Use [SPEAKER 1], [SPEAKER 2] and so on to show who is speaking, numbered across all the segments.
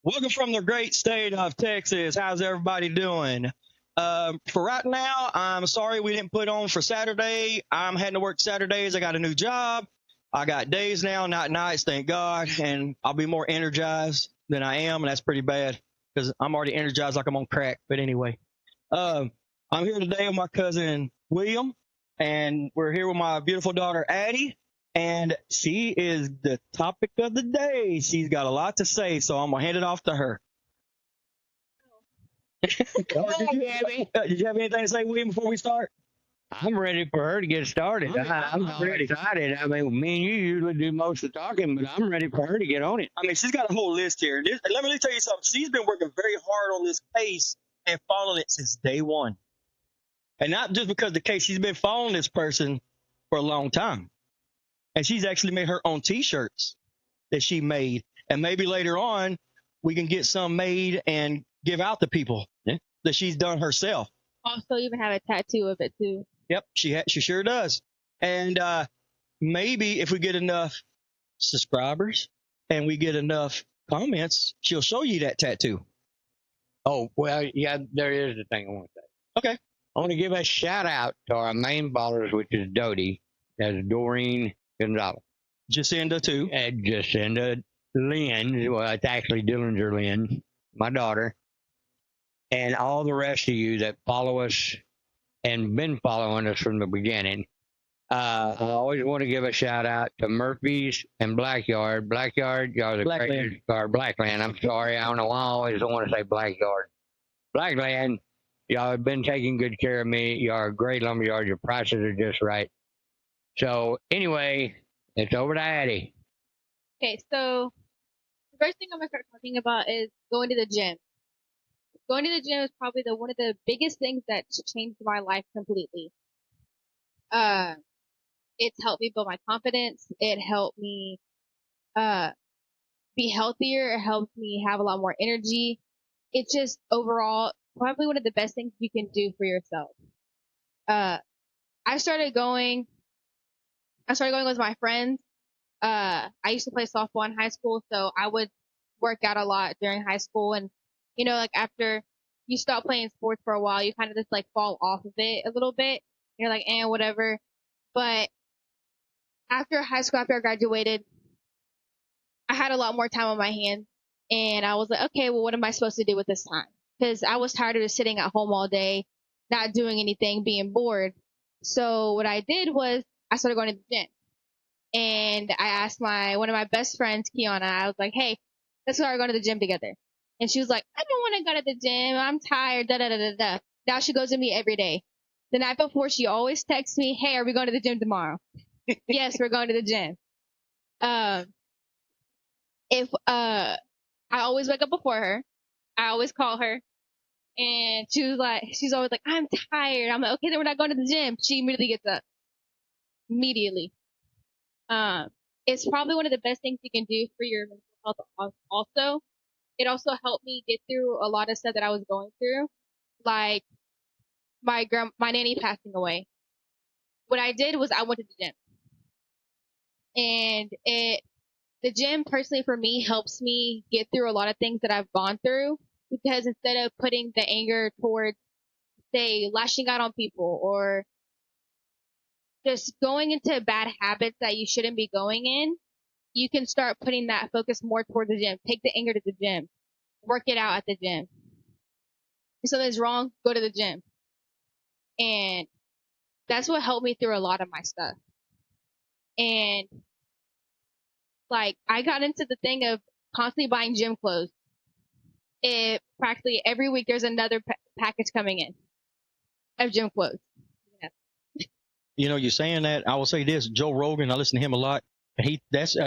[SPEAKER 1] Welcome from the great state of Texas. How's everybody doing? For right now, I'm sorry we didn't put on for Saturday. I'm heading to work Saturdays. I got a new job. I got days now, not nights, thank God. And I'll be more energized than I am. And that's pretty bad because I'm already energized like I'm on crack. But anyway, I'm here today with my cousin William. And we're here with my beautiful daughter Addie. And she is the topic of the day. She's got a lot to say, so I'm going to hand it off to her. Did you have anything to say, William, before we start?
[SPEAKER 2] I'm ready for her to get started. I'm ready. Excited. I mean, me and you usually do most of the talking, but I'm ready for her to get on it.
[SPEAKER 1] I mean, she's got a whole list here. Let me tell you something. She's been working very hard on this case and following it since day one. And not just because the case, she's been following this person for a long time. And she's actually made her own T-shirts that she made. And maybe later on, we can get some made and give out to people that she's done herself.
[SPEAKER 3] Also, even have a tattoo of it, too.
[SPEAKER 1] Yep, she sure does. And maybe if we get enough subscribers and we get enough comments, she'll show you that tattoo.
[SPEAKER 2] Oh, well, yeah, there is the thing I want to say.
[SPEAKER 1] Okay.
[SPEAKER 2] I want to give a shout out to our main followers, which is Dodie. That's Doreen Gonzalez.
[SPEAKER 1] Jacinda, too.
[SPEAKER 2] And Jacinda Lynn. Well, it's actually Dillinger Lynn, my daughter. And all the rest of you that follow us and been following us from the beginning. I always want to give a shout out to Murphy's and Blackyard. Blackyard, y'all are the greatest. Or Blackland, I'm sorry. I don't know why I always don't want to say Blackyard. Blackland, y'all have been taking good care of me. Y'all are a great lumberyard. Your prices are just right. So anyway, it's over to Addie.
[SPEAKER 3] Okay, so the first thing I'm going to start talking about is going to the gym. Going to the gym is probably one of the biggest things that's changed my life completely. It's helped me build my confidence. It helped me be healthier. It helped me have a lot more energy. It's just overall probably one of the best things you can do for yourself. I started going with my friends. I used to play softball in high school, so I would work out a lot during high school. And, you know, like after you stop playing sports for a while, you kind of just like fall off of it a little bit. You're like, whatever. But after high school, after I graduated, I had a lot more time on my hands. And I was like, okay, well, what am I supposed to do with this time? Because I was tired of just sitting at home all day, not doing anything, being bored. So what I did was I started going to the gym. And I asked one of my best friends, Kiana, I was like, hey, let's start going to the gym together. And she was like, I don't want to go to the gym. I'm tired, da-da-da-da-da. Now she goes with me every day. The night before, she always texts me, hey, are we going to the gym tomorrow? Yes, we're going to the gym. I always wake up before her. I always call her. And she's always like, I'm tired. I'm like, okay, then we're not going to the gym. She immediately gets up. Immediately. It's probably one of the best things you can do for your mental health also. It also helped me get through a lot of stuff that I was going through, like my nanny passing away. What I did was I went to the gym. And the gym personally for me helps me get through a lot of things that I've gone through, because instead of putting the anger towards, say, lashing out on people or just going into bad habits that you shouldn't be going in, you can start putting that focus more toward the gym. Take the anger to the gym. Work it out at the gym. If something's wrong, go to the gym. And that's what helped me through a lot of my stuff. And like, I got into the thing of constantly buying gym clothes. Practically every week there's another package coming in of gym clothes.
[SPEAKER 1] You know, you're saying that. I will say this: Joe Rogan, I listen to him a lot. That's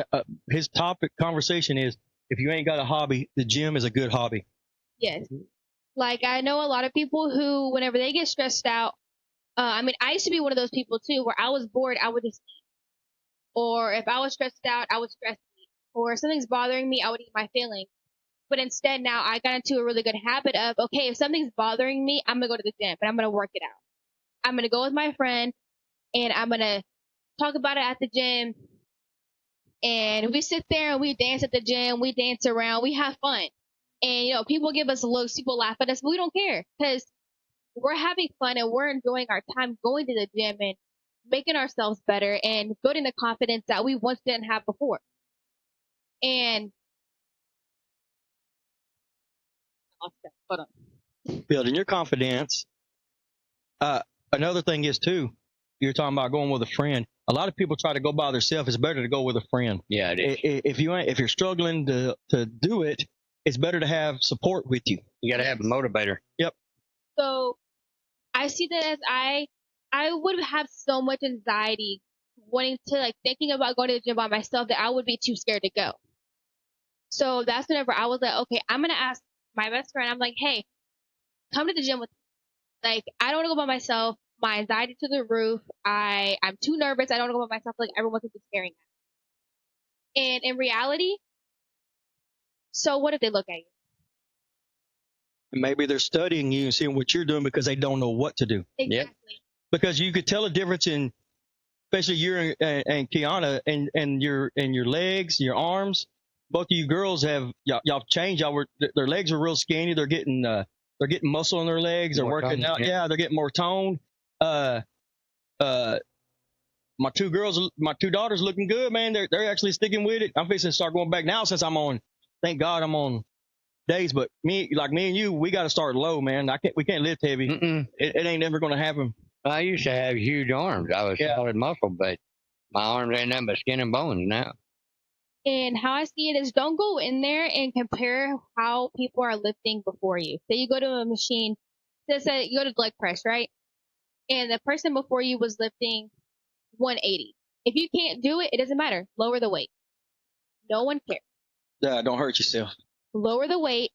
[SPEAKER 1] his topic conversation is, if you ain't got a hobby, the gym is a good hobby.
[SPEAKER 3] Yes. Like, I know a lot of people who, whenever they get stressed out, I used to be one of those people too, where I was bored, I would just eat. Or if I was stressed out, I would stress eat. Or if something's bothering me, I would eat my feelings. But instead now I got into a really good habit of, okay, if something's bothering me, I'm going to go to the gym, but I'm going to work it out. I'm going to go with my friend and I'm going to talk about it at the gym. And we sit there and we dance at the gym. We dance around. We have fun. And, you know, people give us looks, people laugh at us, but we don't care because we're having fun and we're enjoying our time going to the gym and making ourselves better and building the confidence that we once didn't have before. And hold on.
[SPEAKER 1] Building your confidence. Another thing is too, you're talking about going with a friend. A lot of people try to go by themselves. It's better to go with a friend.
[SPEAKER 2] Yeah, it is.
[SPEAKER 1] If you're struggling to do it, it's better to have support with you.
[SPEAKER 2] You got to have a motivator.
[SPEAKER 1] Yep.
[SPEAKER 3] So I see that as I would have so much anxiety wanting to, like, thinking about going to the gym by myself that I would be too scared to go. So that's whenever I was like, okay, I'm going to ask my best friend. I'm like, hey, come to the gym with me. Like, I don't want to go by myself. My anxiety to the roof. I'm too nervous. I don't want to go by myself. Like, everyone's just staring at me. And in reality, so what if they look at you?
[SPEAKER 1] Maybe they're studying you and seeing what you're doing because they don't know what to do.
[SPEAKER 3] Exactly.
[SPEAKER 2] Yep.
[SPEAKER 1] Because you could tell a difference in, especially you and Kiana, and your legs, your arms. Both of you girls have y'all changed. Their legs are real skinny. They're getting muscle in their legs. They're
[SPEAKER 2] More
[SPEAKER 1] working
[SPEAKER 2] toned,
[SPEAKER 1] out.
[SPEAKER 2] yeah.
[SPEAKER 1] Yeah, they're getting more toned. My two daughters looking good, man. They're actually sticking with it. I'm fixing to start going back now since thank God I'm on days. But me and you, we got to start low, man. We can't lift heavy. It ain't never going to happen.
[SPEAKER 2] I used to have huge arms. I was solid muscle, but my arms ain't nothing but skin and bones now.
[SPEAKER 3] And how I see it is, don't go in there and compare how people are lifting before you. Say you go to a machine, say you go to leg press, right? And the person before you was lifting 180. If you can't do it, it doesn't matter. Lower the weight. No one cares.
[SPEAKER 1] Yeah, don't hurt yourself.
[SPEAKER 3] Lower the weight.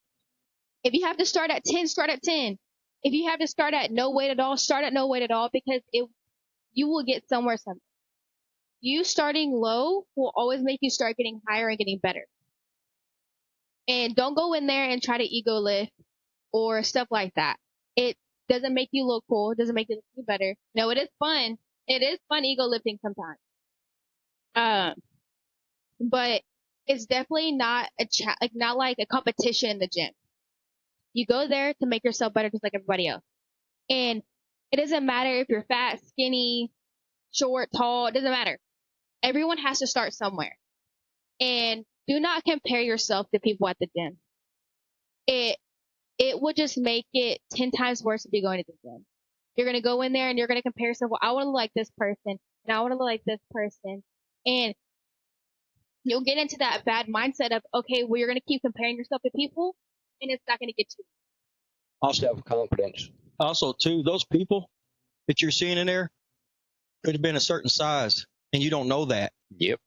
[SPEAKER 3] If you have to start at 10, start at 10. If you have to start at no weight at all, start at no weight at all, because you will get somewhere someday. You starting low will always make you start getting higher and getting better. And don't go in there and try to ego lift or stuff like that. It doesn't make you look cool. It doesn't make you look better. No, it is fun. It is fun ego lifting sometimes. But it's definitely not not like a competition in the gym. You go there to make yourself better just like everybody else. And it doesn't matter if you're fat, skinny, short, tall. It doesn't matter. Everyone has to start somewhere. And do not compare yourself to people at the gym. It would just make it 10 times worse if you're going to the gym. You're going to go in there and you're going to compare yourself. Well, I want to look like this person, and I want to look like this person. And you'll get into that bad mindset of, okay, well, you're going to keep comparing yourself to people, and it's not going to get you.
[SPEAKER 2] Also have confidence.
[SPEAKER 1] Also, too, those people that you're seeing in there could have been a certain size, and you don't know that.
[SPEAKER 2] Yep.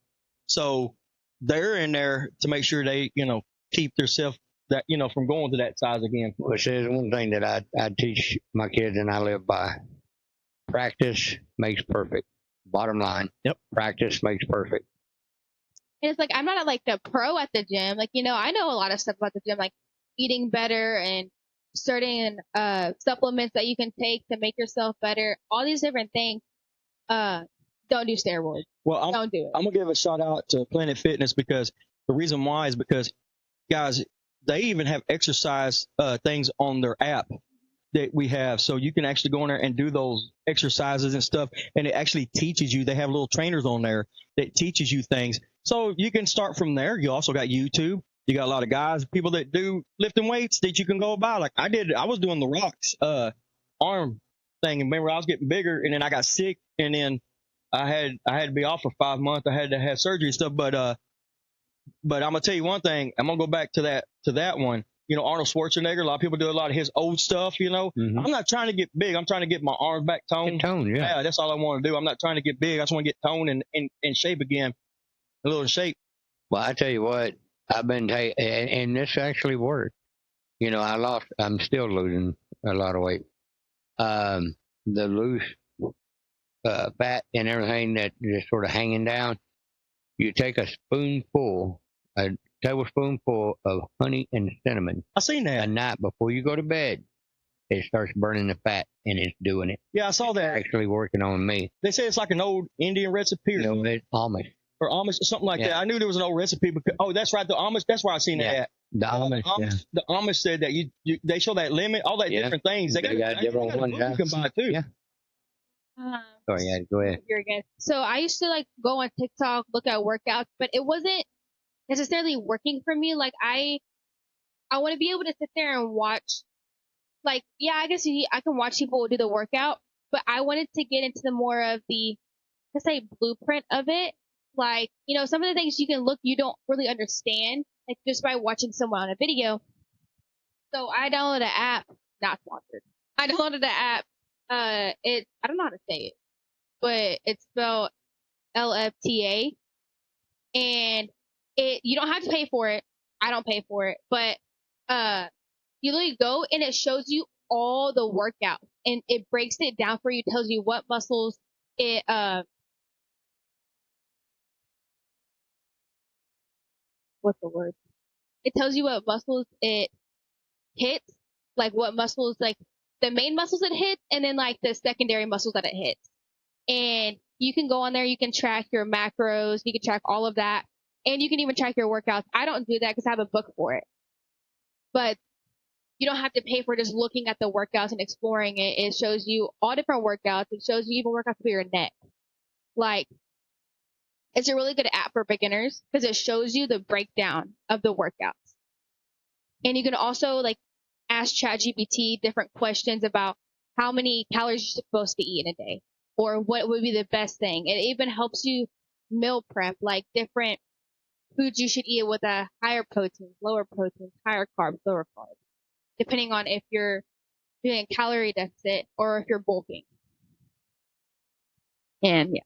[SPEAKER 1] So they're in there to make sure they, keep themselves that, from going to that size again.
[SPEAKER 2] Which is one thing that I teach my kids and I live by. Practice makes perfect. Bottom line.
[SPEAKER 1] Yep.
[SPEAKER 2] Practice makes perfect.
[SPEAKER 3] And it's like, I'm not like a pro at the gym. Like, I know a lot of stuff about the gym, like eating better and certain supplements that you can take to make yourself better. All these different things. Don't do steroids.
[SPEAKER 1] Well,
[SPEAKER 3] don't do it.
[SPEAKER 1] I'm going to give a shout out to Planet Fitness, because the reason why is because, guys, they even have exercise things on their app that we have. So you can actually go in there and do those exercises and stuff. And it actually teaches you. They have little trainers on there that teaches you things. So you can start from there. You also got YouTube. You got a lot of guys, people that do lifting weights that you can go by. Like I was doing the Rocks arm thing. And remember, I was getting bigger, and then I got sick, and then I had to be off for 5 months. I had to have surgery and stuff. But I'm gonna tell you one thing. I'm gonna go back to that one. Arnold Schwarzenegger. A lot of people do a lot of his old stuff.
[SPEAKER 2] Mm-hmm.
[SPEAKER 1] I'm not trying to get big. I'm trying to get my arms back toned.
[SPEAKER 2] Yeah,
[SPEAKER 1] that's all I want to do. I'm not trying to get big. I just want to get toned and in shape again, a little in shape.
[SPEAKER 2] Well, I tell you what, I've been and this actually worked. I'm still losing a lot of weight. The loose fat and everything that just sort of hanging down. You take a tablespoonful of honey and cinnamon.
[SPEAKER 1] I seen that.
[SPEAKER 2] A night before you go to bed, it starts burning the fat, and it's doing it.
[SPEAKER 1] Yeah, I saw that.
[SPEAKER 2] It's actually working on me.
[SPEAKER 1] They say it's like an old Indian recipe.
[SPEAKER 2] It's almost.
[SPEAKER 1] or Amish or something like
[SPEAKER 2] Yeah.
[SPEAKER 1] that. I knew there was an old recipe. Because, oh, that's right. The Amish. That's where I seen
[SPEAKER 2] Yeah.
[SPEAKER 1] that at.
[SPEAKER 2] The Amish.
[SPEAKER 1] The Amish said that they show that limit, all that
[SPEAKER 2] Yeah.
[SPEAKER 1] different things. They got
[SPEAKER 2] different
[SPEAKER 1] a
[SPEAKER 2] ones.
[SPEAKER 1] book you can buy too.
[SPEAKER 2] Yeah.
[SPEAKER 3] Um,
[SPEAKER 2] Sorry, yeah, go ahead.
[SPEAKER 3] You're good. So I used to like go on TikTok, look at workouts, but it wasn't necessarily working for me. Like I want to be able to sit there and watch. Like, yeah, I guess I can watch people do the workout, but I wanted to get into the more of the, let's say, blueprint of it. Like, you know, some of the things you can look, you don't really understand, like just by watching someone on a video. So I downloaded an app, not sponsored. I downloaded the app. I don't know how to say it, but it's spelled LFTA, and you don't have to pay for it. I don't pay for it, but you literally go and it shows you all the workouts and it breaks it down for you, tells you what muscles what's the word? It tells you what muscles it hits, like what muscles, like the main muscles it hits, and then like the secondary muscles that it hits. And you can go on there, you can track your macros, you can track all of that, and you can even track your workouts. I don't do that because I have a book for it. But you don't have to pay for just looking at the workouts and exploring it. It shows you all different workouts. It shows you even workouts for your neck. Like, it's a really good app for beginners because it shows you the breakdown of the workouts. And you can also like ask ChatGPT different questions about how many calories you're supposed to eat in a day or what would be the best thing. It even helps you meal prep, like different foods you should eat with a higher protein, lower protein, higher carbs, lower carbs, depending on if you're doing a calorie deficit or if you're bulking. And yeah.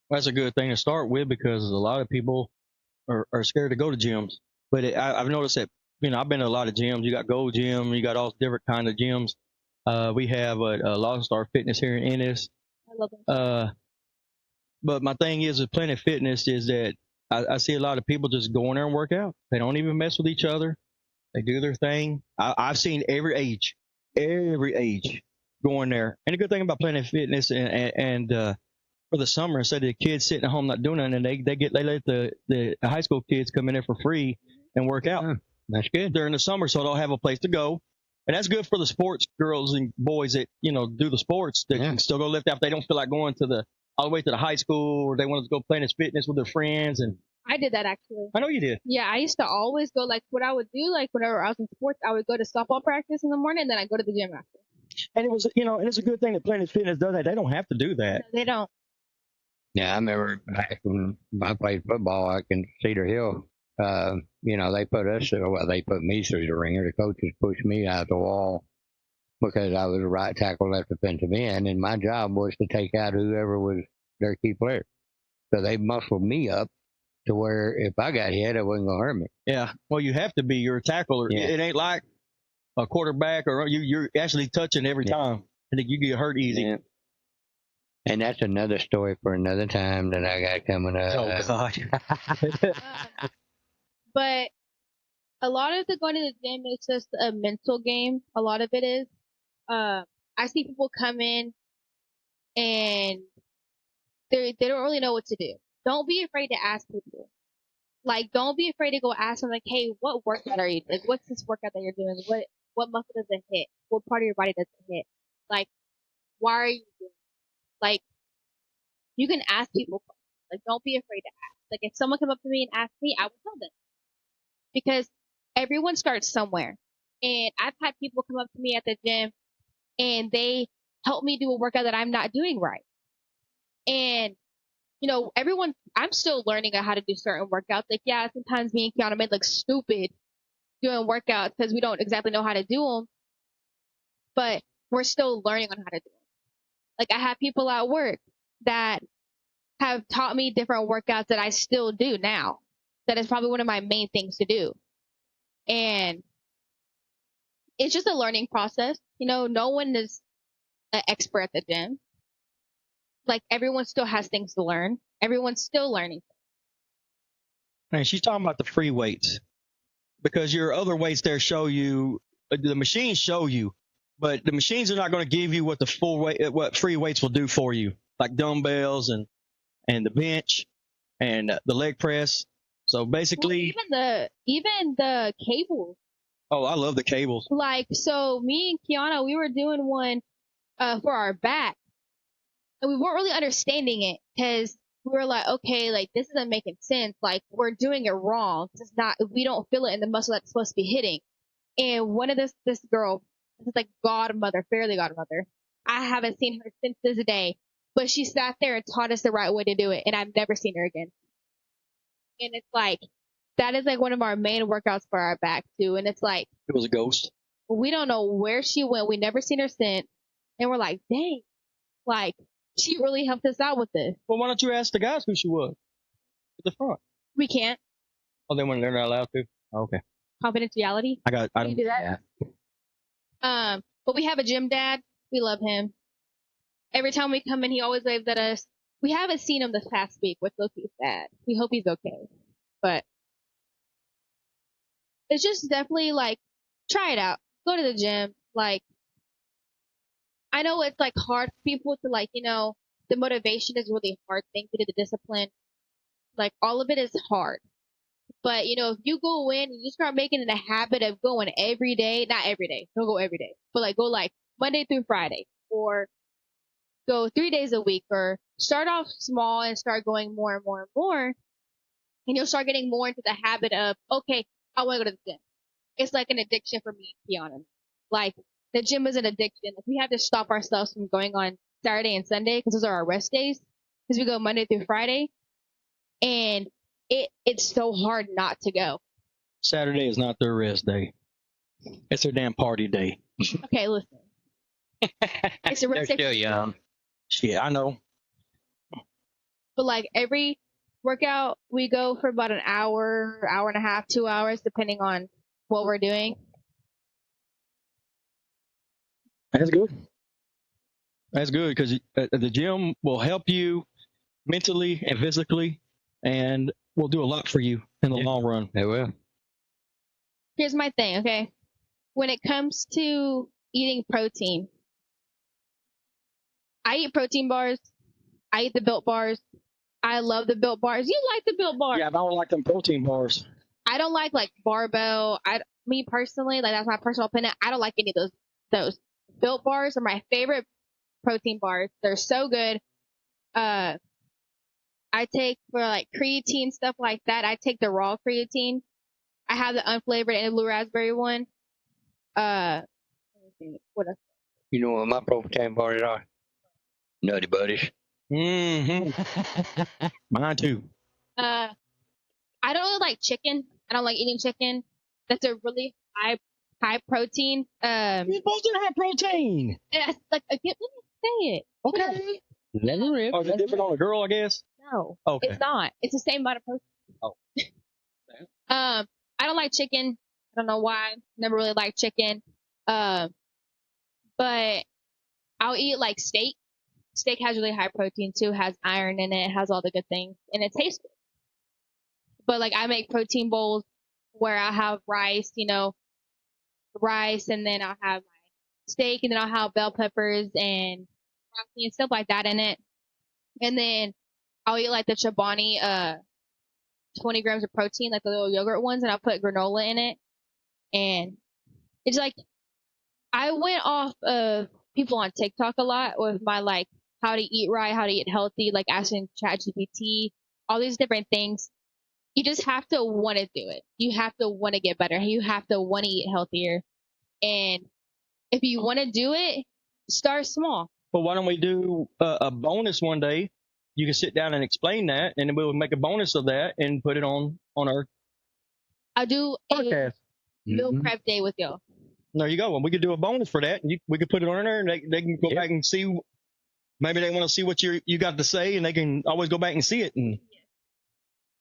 [SPEAKER 1] That's a good thing to start with because a lot of people are scared to go to gyms. But I've noticed that, you know, I've been to a lot of gyms. You got Gold Gym, you got all different kind of gyms. We have a Lost Star Fitness here in Ennis.
[SPEAKER 3] I love them.
[SPEAKER 1] But my thing is with Planet Fitness is that I see a lot of people just go in there and work out. They don't even mess with each other. They do their thing. I've seen every age going there. And the good thing about Planet Fitness and for the summer, instead of the kids sitting at home not doing anything, they let the high school kids come in there for free and work out.
[SPEAKER 2] That's good.
[SPEAKER 1] During the summer, so they'll have a place to go. And that's good for the sports girls and boys that, you know, do the sports that can still go lift out. They don't feel like going all the way to the high school, or they want to go Planet Fitness with their friends. And
[SPEAKER 3] I did that actually.
[SPEAKER 1] I know you did.
[SPEAKER 3] Yeah, I used to always go, like, what I would do, like, whenever I was in sports, I would go to softball practice in the morning, and then I'd go to the gym after.
[SPEAKER 1] And it was, you know, and it's a good thing that Planet Fitness does that. They don't have to do that.
[SPEAKER 3] No, they don't.
[SPEAKER 2] Yeah, I remember back when I played football, like in Cedar Hill, you know, they put me through the ringer. The coaches pushed me out the wall because I was a right tackle, left defensive end, and my job was to take out whoever was their key player. So they muscled me up to where if I got hit, it wasn't going to hurt me.
[SPEAKER 1] Yeah. Well, you have to be. You're a tackler.
[SPEAKER 2] Yeah.
[SPEAKER 1] It ain't like a quarterback or you're actually touching every time. I think you get hurt easy.
[SPEAKER 2] Yeah. And that's another story for another time that I got coming up.
[SPEAKER 1] Oh, God.
[SPEAKER 3] But a lot of the going to the gym is just a mental game. A lot of it is. I see people come in and they don't really know what to do. Don't be afraid to ask people. Like, don't be afraid to go ask them, like, hey, what workout are you doing? Like, what's this workout that you're doing? What muscle does it hit? What part of your body does it hit? Like, why are you doing it? Like, you can ask people. Like, don't be afraid to ask. Like, if someone come up to me and ask me, I will tell them. Because everyone starts somewhere. And I've had people come up to me at the gym and they help me do a workout that I'm not doing right. And, you know, I'm still learning how to do certain workouts. Like, yeah, sometimes me and Kiana made look stupid doing workouts because we don't exactly know how to do them. But we're still learning on how to do them. Like, I have people at work that have taught me different workouts that I still do now. That is probably one of my main things to do. And it's just a learning process. You know, no one is an expert at the gym. Like, everyone still has things to learn. Everyone's still learning.
[SPEAKER 1] And she's talking about the free weights because your other weights there show you, the machines show you, but the machines are not going to give you what the full weight, what free weights will do for you, like dumbbells and the bench and the leg press. So basically,
[SPEAKER 3] even the cables.
[SPEAKER 1] oh, I love the cables.
[SPEAKER 3] Like, so me and Kiana, we were doing one for our back, and we weren't really understanding it because we were like, okay, like this isn't making sense. Like we're doing it wrong. It's not. We don't feel it in the muscle that's supposed to be hitting. And one of this girl, this is like godmother, fairly godmother. I haven't seen her since this day, but she sat there and taught us the right way to do it, and I've never seen her again. And it's like, that is like one of our main workouts for our back too. And it's like,
[SPEAKER 1] It was a ghost.
[SPEAKER 3] we don't know where she went. We never seen her since. And we're like, dang, like she really helped us out with this.
[SPEAKER 1] Well, why don't you ask the guys who she was at the front?
[SPEAKER 3] We can't.
[SPEAKER 1] Oh, they weren't, they're not allowed to. Oh, okay.
[SPEAKER 3] Confidentiality.
[SPEAKER 1] I
[SPEAKER 3] Can you do that?
[SPEAKER 2] Yeah.
[SPEAKER 3] But we have a gym dad. We love him. Every time we come in, he always waves at us. We haven't seen him this past week, which looks sad. We hope he's okay. But it's just definitely like, try it out. Go to the gym. Like, I know it's like hard for people to like, the motivation is really a hard thing to do, the discipline. Like, all of it is hard. But, if you go in and you start making it a habit of going every day, not every day, don't go every day, but like go like Monday through Friday, or go 3 days a week, or start off small and start going more and more and more. And you'll start getting more into the habit of, okay, I want to go to the gym. It's like an addiction for me, to be honest. Like, the gym is an addiction. Like, we have to stop ourselves from going on Saturday and Sunday because those are our rest days. Because we go Monday through Friday. And it's so hard not to go.
[SPEAKER 1] Saturday is not their rest day. It's their damn party day.
[SPEAKER 3] Okay, listen. It's a
[SPEAKER 2] They're
[SPEAKER 3] rest day.
[SPEAKER 2] still young.
[SPEAKER 1] Yeah, I know.
[SPEAKER 3] But like every workout, we go for about an hour, hour and a half, 2 hours, depending on what we're doing.
[SPEAKER 1] That's good. That's good because the gym will help you mentally and physically, and will do a lot for you in the long run.
[SPEAKER 2] They will.
[SPEAKER 3] Here's my thing, okay? When it comes to eating protein, I eat protein bars. I eat the Built bars. I love the Built bars. You like the Built bars?
[SPEAKER 1] Yeah, but I don't like them protein bars.
[SPEAKER 3] I don't like barbell. Me personally, like that's my personal opinion. I don't like any of those. Built bars are my favorite protein bars. They're so good. I take for like creatine, stuff like that. I take the raw creatine. I have the unflavored and the blue raspberry one. Let me see. What else?
[SPEAKER 2] You know what my protein bars are? Nutty Buddies.
[SPEAKER 1] Mm-hmm. Mine too.
[SPEAKER 3] I don't really like chicken. I don't like eating chicken. That's a really high protein.
[SPEAKER 1] You're supposed to have protein.
[SPEAKER 3] It's like, let me say it.
[SPEAKER 1] Okay.
[SPEAKER 2] Never rip.
[SPEAKER 1] Oh, is it different on a girl, I guess?
[SPEAKER 3] No,
[SPEAKER 1] Okay.
[SPEAKER 3] it's not. It's the same amount of protein.
[SPEAKER 1] Oh.
[SPEAKER 3] I don't like chicken. I don't know why. Never really liked chicken. But I'll eat like steak. Steak has really high protein too. Has iron in it. Has all the good things, and it tastes good. But like I make protein bowls where I have rice, rice, and then I'll have my steak, and then I'll have bell peppers and broccoli and stuff like that in it. And then I'll eat like the Chobani, 20 grams of protein, like the little yogurt ones, and I'll put granola in it. And it's like, I went off of people on TikTok a lot with my like how to eat right, how to eat healthy, like asking ChatGPT, all these different things. You just have to want to do it. You have to want to get better. You have to want to eat healthier. And if you want to do it, start small.
[SPEAKER 1] Well, why don't we do a bonus one day? You can sit down and explain that, and then we'll make a bonus of that and put it on our
[SPEAKER 3] I'll do a
[SPEAKER 1] podcast.
[SPEAKER 3] meal prep day with y'all.
[SPEAKER 1] There you go. And we could do a bonus for that. And we could put it on there, and they can go back and see. Maybe they want to see what you got to say, and they can always go back and see it. And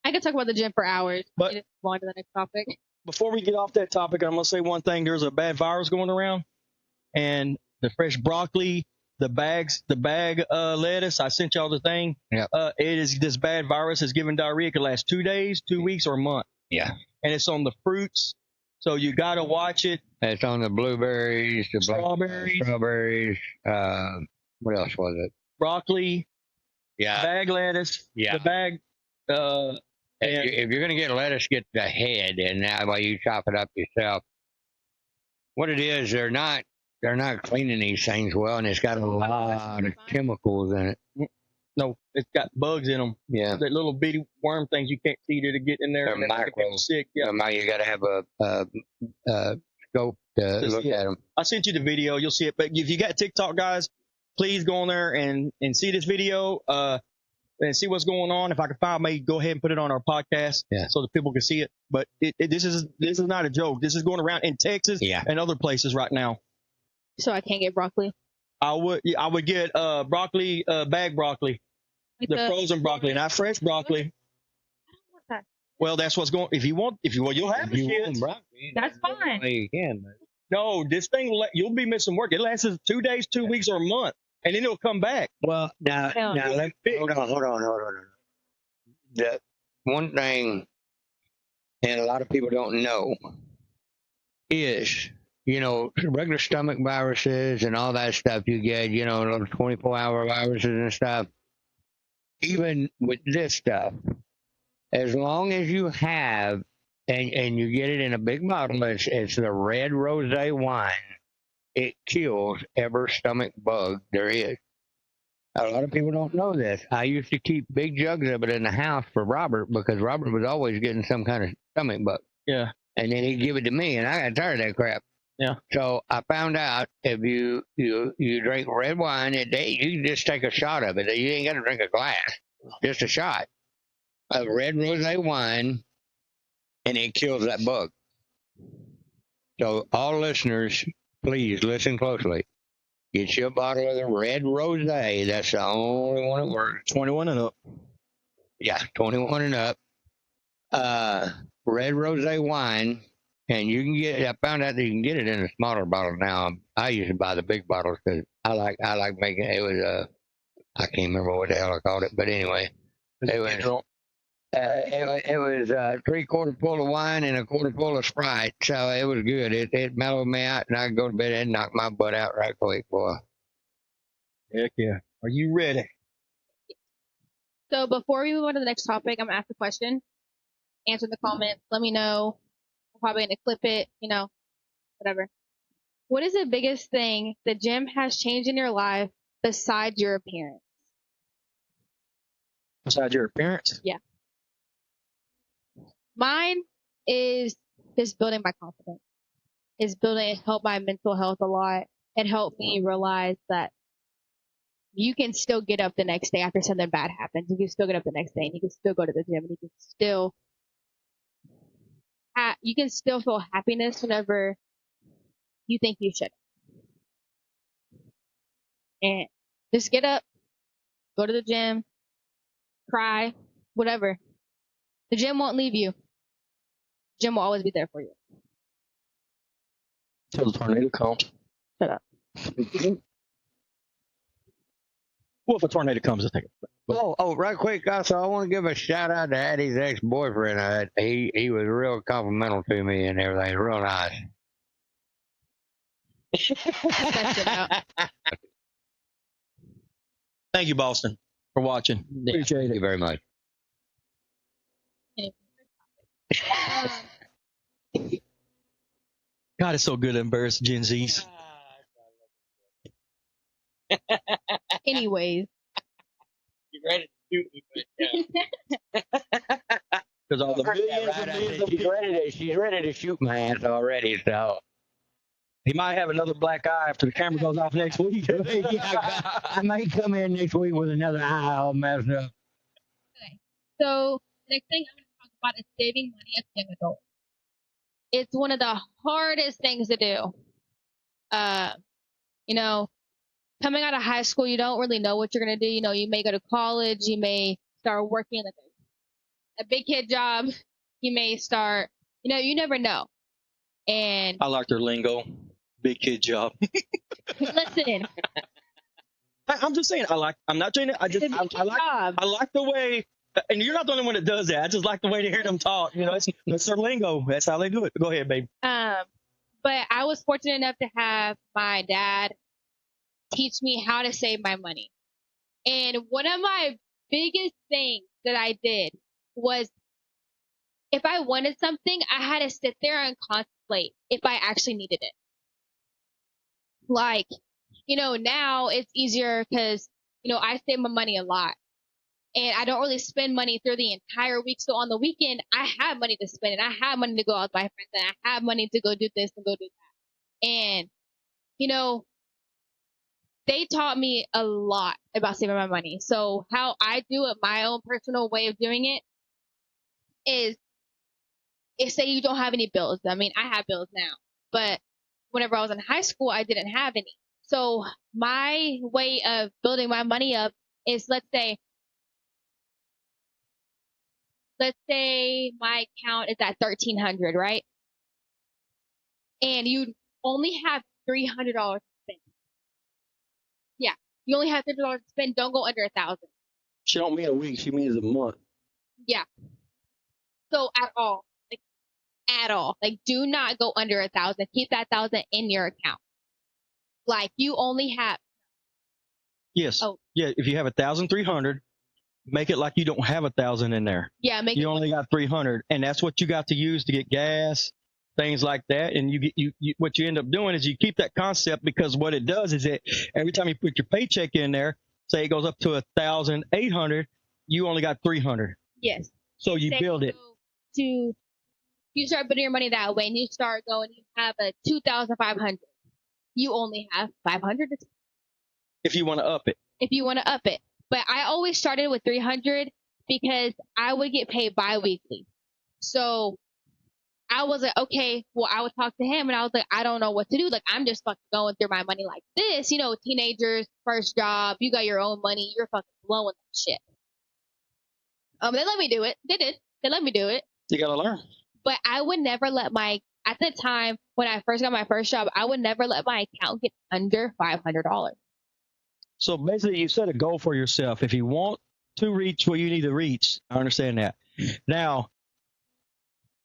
[SPEAKER 3] I could talk about the gym for hours.
[SPEAKER 1] But-
[SPEAKER 3] Just move on to the next topic.
[SPEAKER 1] before we get off that topic, I'm going to say one thing. There's a bad virus going around, and the fresh broccoli, the bag lettuce, I sent y'all the thing.
[SPEAKER 2] Yeah.
[SPEAKER 1] This bad virus is giving diarrhea. It could last 2 days, 2 weeks, or a month.
[SPEAKER 2] Yeah.
[SPEAKER 1] And it's on the fruits. So you got to watch it.
[SPEAKER 2] It's on the blueberries, the
[SPEAKER 1] Strawberries.
[SPEAKER 2] strawberries. What else was it?
[SPEAKER 1] Broccoli,
[SPEAKER 2] Yeah.
[SPEAKER 1] bag lettuce,
[SPEAKER 2] Yeah.
[SPEAKER 1] the bag.
[SPEAKER 2] If you're going to get lettuce, get the head, and that way you chop it up yourself. What it is, they're not cleaning these things well, and it's got a lot of chemicals in it.
[SPEAKER 1] No, it's got bugs in them.
[SPEAKER 2] Yeah.
[SPEAKER 1] That little bitty worm things you can't see that are getting in there.
[SPEAKER 2] They're
[SPEAKER 1] And they make
[SPEAKER 2] micro.
[SPEAKER 1] people sick. Yeah.
[SPEAKER 2] You got to have a scope to look at them.
[SPEAKER 1] I sent you the video. You'll see it. But if you got TikTok, guys, please go on there and see this video. And see what's going on. If I can find, maybe go ahead and put it on our podcast, so that people can see it. But this is not a joke. This is going around in Texas and other places right now.
[SPEAKER 3] So I can't get broccoli.
[SPEAKER 1] I would get broccoli, bag broccoli,
[SPEAKER 3] Like
[SPEAKER 1] the frozen broccoli, not fresh broccoli.
[SPEAKER 3] I don't want that.
[SPEAKER 1] Well, that's what's going. If you want, you'll have the shit.
[SPEAKER 3] That's fine.
[SPEAKER 2] You can.
[SPEAKER 1] No, this thing you'll be missing work. It lasts 2 days, 2 weeks, or a month, and then it'll come back.
[SPEAKER 2] Well, now hold on. The one thing, and a lot of people don't know, is regular stomach viruses and all that stuff you get, those 24-hour viruses and stuff. Even with this stuff, as long as you have, and you get it in a big bottle, it's the red rosé wine. It kills every stomach bug there is. A lot of people don't know this. I used to keep big jugs of it in the house for Robert because Robert was always getting some kind of stomach bug.
[SPEAKER 1] Yeah.
[SPEAKER 2] And then he'd give it to me, and I got tired of that crap.
[SPEAKER 1] Yeah.
[SPEAKER 2] So I found out if you drink red wine a day, you can just take a shot of it. You ain't got to drink a glass. Just a shot of red rosé wine, and it kills that bug. So all listeners, please listen closely. Get you a bottle of the red rosé. That's the only one that works.
[SPEAKER 1] 21 and up.
[SPEAKER 2] Yeah, 21 and up. Red rosé wine. And you can I found out that you can get it in a smaller bottle now. I used to buy the big bottles because I like making it. It was I can't remember what the hell I called it, but anyway, it was 3/4 full of wine and 1/4 full of Sprite, so it was good. It mellowed me out, and I could go to bed and knock my butt out right quick, boy.
[SPEAKER 1] Heck yeah! Are you ready?
[SPEAKER 3] So before we move on to the next topic, I'm gonna ask a question. Answer in the comments. Let me know. I'm probably gonna clip it. Whatever. What is the biggest thing the gym has changed in your life besides your appearance?
[SPEAKER 1] Besides your appearance?
[SPEAKER 3] Yeah. Mine is just building my confidence. It helped my mental health a lot. It helped me realize that you can still get up the next day after something bad happens. You can still get up the next day and you can still go to the gym and you can still feel happiness whenever you think you should. And just get up, go to the gym, cry, whatever. The gym won't leave you. The gym will always be there for you.
[SPEAKER 1] Till the tornado comes.
[SPEAKER 3] Shut up.
[SPEAKER 1] Well, if a tornado comes, I'll take it.
[SPEAKER 2] Right quick, also, I want to give a shout out to Addie's ex-boyfriend. He was real complimental to me and everything. Real nice.
[SPEAKER 1] Thank you, Boston, for watching. Appreciate
[SPEAKER 2] Thank you very much.
[SPEAKER 1] God, it's so good to embarrass Gen Zs.
[SPEAKER 3] Anyways.
[SPEAKER 2] You ready to shoot me?
[SPEAKER 1] Because all the millions of
[SPEAKER 2] she's ready to shoot my ass already, so.
[SPEAKER 1] He might have another black eye after the camera goes off next week.
[SPEAKER 2] I may come in next week with another eye all messed up.
[SPEAKER 3] Okay. So, next thing I'm going to talk about is saving money as a young adult. It's one of the hardest things to do. Coming out of high school, you don't really know what you're going to do. You may go to college. You may start working like a big kid job. You may start, you never know. And
[SPEAKER 1] I like their lingo. Big kid job.
[SPEAKER 3] Listen.
[SPEAKER 1] I'm just saying, I'm not saying it. I like the way, and you're not the only one that does that. I just like the way to hear them talk. It's their lingo. That's how they do it. Go ahead, babe.
[SPEAKER 3] But I was fortunate enough to have my dad teach me how to save my money. And one of my biggest thing that I did was if I wanted something, I had to sit there and contemplate if I actually needed it. Like, now it's easier because, I save my money a lot. And I don't really spend money through the entire week. So on the weekend, I have money to spend and I have money to go out with my friends and I have money to go do this and go do that. And, they taught me a lot about saving my money. So how I do it, my own personal way of doing it is say you don't have any bills. I mean, I have bills now, but whenever I was in high school, I didn't have any. So my way of building my money up is let's say my account is at 1,300, right? And you only have $300 to spend. Yeah. You only have $300 to spend. Don't go under 1,000.
[SPEAKER 1] She don't mean a week. She means a month.
[SPEAKER 3] Yeah. So at all. Like, do not go under 1,000. Keep that 1,000 in your account. Like, you only have.
[SPEAKER 1] Yes. Oh. Yeah. If you have 1,300, make it like you don't have 1,000 in there.
[SPEAKER 3] Yeah.
[SPEAKER 1] You only got 300, and that's what you got to use to get gas, things like that. And what you end up doing is you keep that concept, because what it does is that every time you put your paycheck in there, say it goes up to 1,800, you only got 300.
[SPEAKER 3] Yes.
[SPEAKER 1] So you build it.
[SPEAKER 3] You start putting your money that way, and you start going. You have a 2,500. You only have 500.
[SPEAKER 1] If you want to up it.
[SPEAKER 3] But I always started with 300 because I would get paid bi-weekly. So I was like, okay, well, I would talk to him and I was like, I don't know what to do. Like, I'm just fucking going through my money like this. Teenagers, first job, you got your own money, you're fucking blowing that shit. They let me do it. They did. They let me do it.
[SPEAKER 1] You gotta learn.
[SPEAKER 3] But I would never let at the time when I first got my first job, I would never let my account get under $500.
[SPEAKER 1] So basically, you set a goal for yourself. If you want to reach where you need to reach, I understand that. Now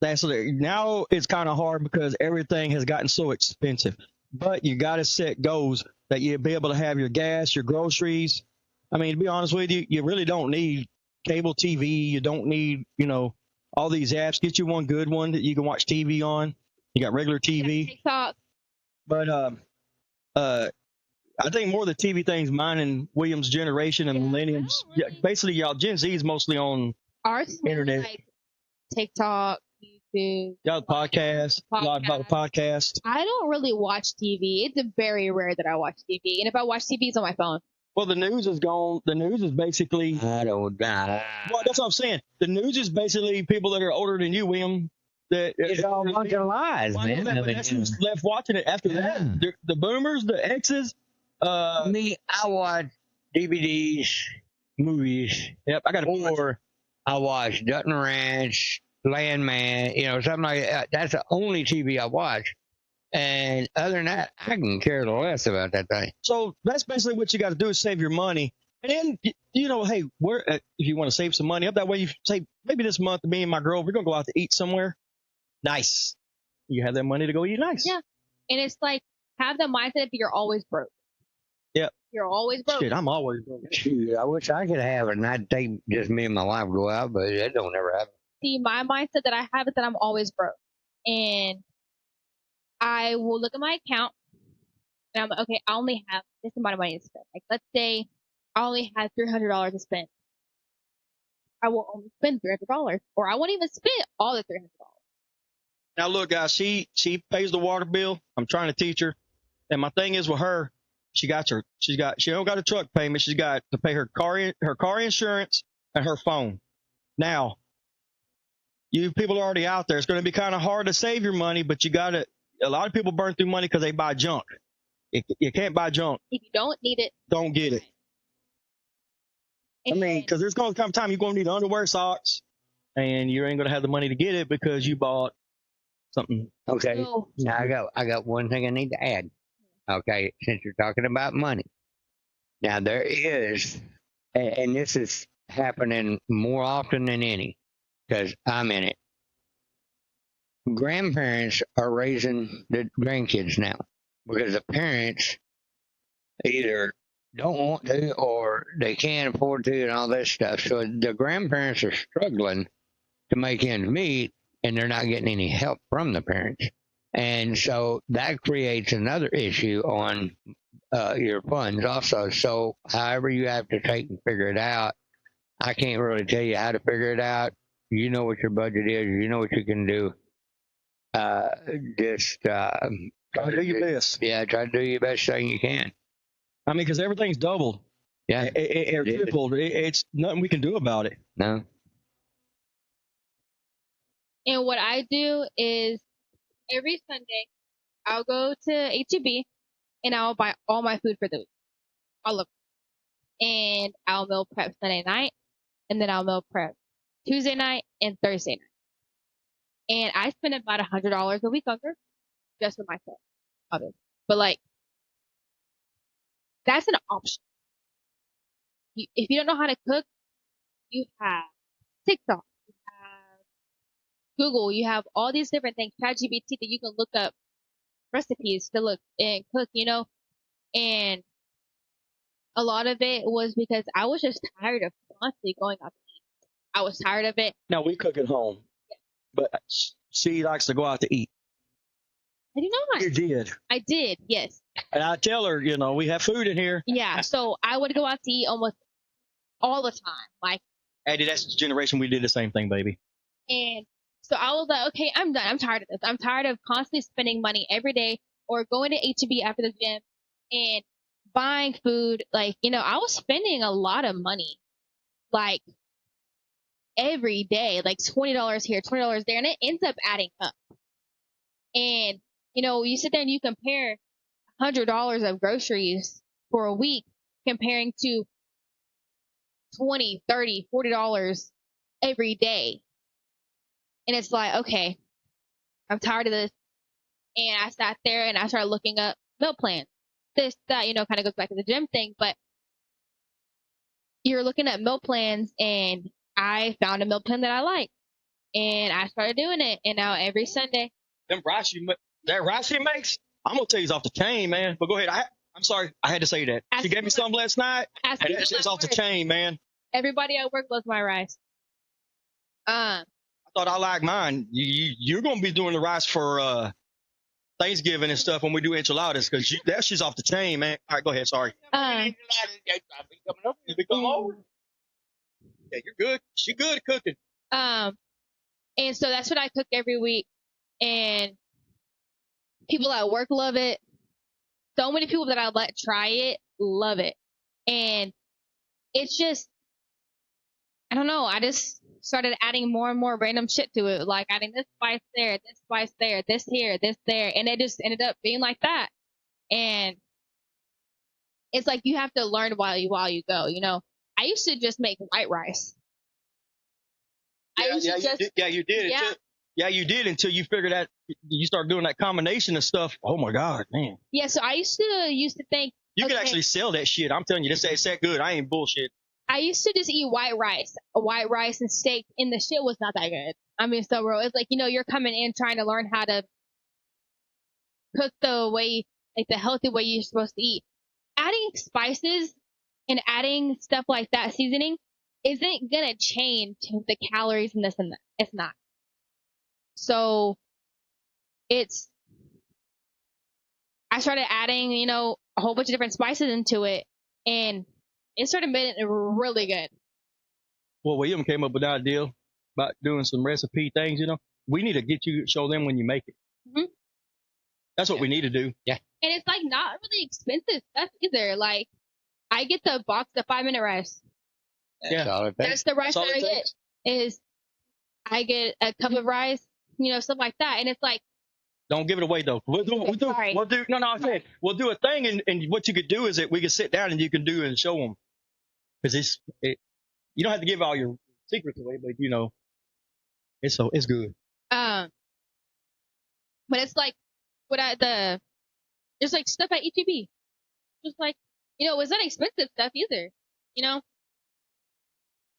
[SPEAKER 1] it's kind of hard because everything has gotten so expensive. But you got to set goals that you'll be able to have your gas, your groceries. I mean, to be honest with you, you really don't need cable TV. You don't need, all these apps. Get you one good one that you can watch TV on. You got regular TV.
[SPEAKER 3] TikTok.
[SPEAKER 1] But I think more of the TV things, mine and William's generation and millennials. Really. Yeah, basically, y'all Gen Z is mostly on internet.
[SPEAKER 3] Like TikTok, YouTube.
[SPEAKER 1] Y'all podcast. A lot about the podcast.
[SPEAKER 3] I don't really watch TV. It's very rare that I watch TV, and if I watch TV, it's on my phone.
[SPEAKER 1] Well, the news is gone. The news is basically.
[SPEAKER 2] I don't know.
[SPEAKER 1] Well, that's what I'm saying. The news is basically people that are older than you, William.
[SPEAKER 2] It's all a bunch of lies, man.
[SPEAKER 1] That's who's left watching it after that. The boomers, the X's.
[SPEAKER 2] Me, I watch DVDs, movies.
[SPEAKER 1] Yep,
[SPEAKER 2] I watch Dutton Ranch, Landman, something like that. That's the only TV I watch. And other than that, I can care less about that thing.
[SPEAKER 1] So that's basically what you got to do is save your money. And then, hey, if you want to save some money up, that way you say, maybe this month, me and my girl, we're going to go out to eat somewhere. Nice. You have that money to go eat nice.
[SPEAKER 3] Yeah. And it's like, have the mindset that you're always broke.
[SPEAKER 1] Yep.
[SPEAKER 3] You're always broke.
[SPEAKER 1] Shit, I'm always broke.
[SPEAKER 2] Shoot, I wish I could have it and I'd take just me and my wife go out, but that don't ever happen.
[SPEAKER 3] See, my mindset that I have is that I'm always broke. And I will look at my account and I'm like, okay, I only have this amount of money to spend. Like, let's say I only have $300 to spend. I will only spend $300, or I won't even spend all the $300.
[SPEAKER 1] Now, look, guys, she pays the water bill. I'm trying to teach her. And my thing is with her, she don't got a truck payment. She's got to pay her car insurance and her phone. Now, you people are already out there. It's going to be kind of hard to save your money, but a lot of people burn through money because they buy junk. You can't buy junk.
[SPEAKER 3] If you don't need it,
[SPEAKER 1] don't get it. I mean, because there's going to come a time you're going to need underwear, socks, and you ain't going to have the money to get it because you bought something.
[SPEAKER 2] Okay. Now I got one thing I need to add. Okay, since you're talking about money. Now there is, and this is happening more often than any, because I'm in it. Grandparents are raising the grandkids now because the parents either don't want to, or they can't afford to, and all this stuff. So the grandparents are struggling to make ends meet, and they're not getting any help from the parents. And so that creates another issue on your funds also. So however you have to take and figure it out, I can't really tell you how to figure it out. You know what your budget is. You know what you can do. Uh, just
[SPEAKER 1] Try to do your best.
[SPEAKER 2] Yeah, try to do your best thing you can.
[SPEAKER 1] I mean, because everything's doubled.
[SPEAKER 2] Yeah,
[SPEAKER 1] Or tripled. It's nothing we can do about it.
[SPEAKER 2] no.
[SPEAKER 3] And what I do is every Sunday I'll go to HEB and I'll buy all my food for the week, all of it. And I'll meal prep Sunday night, and then I'll meal prep Tuesday night and Thursday night. And I spend about $100 a week on groceries just for myself, obviously. But like, that's an option. If you don't know how to cook, you have TikTok, you have Google, you have all these different things, ChatGPT, that you can look up recipes to look and cook, you know. And a lot of it was because I was just tired of constantly going out to eat. I was tired of it.
[SPEAKER 1] Now we cook at home, but she likes to go out to eat.
[SPEAKER 3] I do not.
[SPEAKER 1] You did.
[SPEAKER 3] I did, yes.
[SPEAKER 1] And I tell her, you know, we have food in here.
[SPEAKER 3] Yeah, so I would go out to eat almost all the time. Like,
[SPEAKER 1] Eddie, that's the generation we did the same thing, baby.
[SPEAKER 3] and so I was like, okay, I'm done. I'm tired of this. I'm tired of constantly spending money every day or going to HEB after the gym and buying food. Like, you know, I was spending a lot of money, like every day, like $20 here, $20 there, and it ends up adding up. And, you know, you sit there and you compare $100 of groceries for a week comparing to $20, $30, $40 every day. And it's like, okay, I'm tired of this. And I sat there and I started looking up meal plans. This, that, you know, kind of goes back to the gym thing, but you're looking at meal plans, and I found a meal plan that I like. And I started doing it. And now every Sunday.
[SPEAKER 1] That rice she makes, I'm going to tell you, it's off the chain, man. But go ahead. I'm sorry. I had to say that. She gave me some last night. And it's off the chain, man.
[SPEAKER 3] Everybody at work loves my rice.
[SPEAKER 1] I thought I liked mine. You're going to be doing the rice for Thanksgiving and stuff when we do enchiladas, because she's off the chain, man. All right, go ahead. Sorry. Come over. Yeah, you're good. She good at cooking.
[SPEAKER 3] And so that's what I cook every week. And people at work love it. So many people that I let try it love it. And it's just, I don't know, I just started adding more and more random shit to it, like adding this spice there, this here, this there, and it just ended up being like that. And it's like you have to learn while you go, you know. I used to just make white rice.
[SPEAKER 1] You did. Yeah, you did, until you figured out, you start doing that combination of stuff. Oh my God, man.
[SPEAKER 3] Yeah, so I used to think
[SPEAKER 1] you could actually sell that shit. I'm telling you, it's that good. I ain't bullshit.
[SPEAKER 3] I used to just eat white rice and steak, and the shit was not that good. I mean, so bro, it's like, you know, you're coming in trying to learn how to cook the way, like the healthy way you're supposed to eat. Adding spices and adding stuff like that, seasoning, isn't gonna change the calories and this and that. It's not. So I started adding, you know, a whole bunch of different spices into it, and it started making it really good.
[SPEAKER 1] Well, William came up with that idea about doing some recipe things, you know. We need to show them when you make it.
[SPEAKER 3] Mm-hmm.
[SPEAKER 1] That's what we need to do.
[SPEAKER 2] Yeah.
[SPEAKER 3] And it's like not really expensive stuff either. Like, I get the box of 5-minute rice. That's the rice that I get. Is I get a cup of rice, you know, stuff like that. And it's like,
[SPEAKER 1] don't give it away though. We'll do a thing, and what you could do is that we could sit down and you can do and show them, because you don't have to give all your secrets away, but you know, it's good.
[SPEAKER 3] But it's like there's like stuff at HEB, just like, you know, it's not expensive stuff either, you know.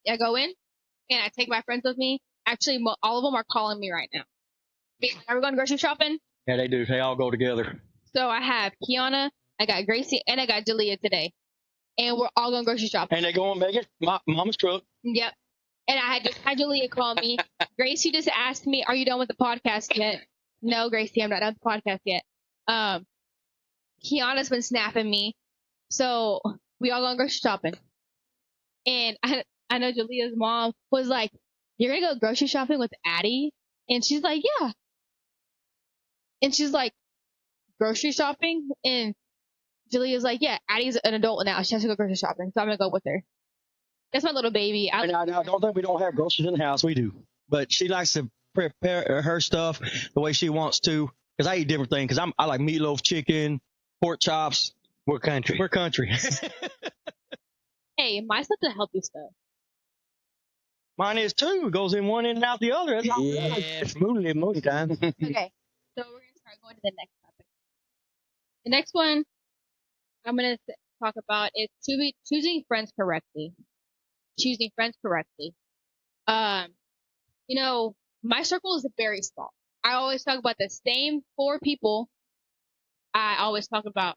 [SPEAKER 3] I go in and I take my friends with me. Actually, all of them are calling me right now. Are we going grocery shopping?
[SPEAKER 1] Yeah, they do. They all go together.
[SPEAKER 3] So I have Kiana, I got Gracie, and I got Jalea today. and we're all going grocery shopping.
[SPEAKER 1] And they go and make it mama's truck.
[SPEAKER 3] Yep. And I had Julia call me. Gracie just asked me, "Are you done with the podcast yet?" No, Gracie, I'm not done with the podcast yet. Kiana's been snapping me, so we all going grocery shopping. And I know Julia's mom was like, "You're gonna go grocery shopping with Addie?" And she's like, "Yeah." And she's like, "Grocery shopping?" And Julia's like, "Yeah, Addie's an adult now. She has to go grocery shopping, so I'm gonna go with her." That's my little baby.
[SPEAKER 1] I don't think we don't have groceries in the house. We do. But she likes to prepare her stuff the way she wants to. Because I eat different things. Because I like meatloaf, chicken, pork chops.
[SPEAKER 2] We're country.
[SPEAKER 1] We're country.
[SPEAKER 3] Hey, my stuff's the healthy stuff.
[SPEAKER 1] Mine is too. It goes in one end and out the other. That's all it does.
[SPEAKER 2] Yeah, smoothly most times.
[SPEAKER 3] Okay, so we're gonna start going to the next topic. The next one I'm gonna talk about is choosing friends correctly. Choosing friends correctly. You know, my circle is very small. I always talk about the same 4 people. I always talk about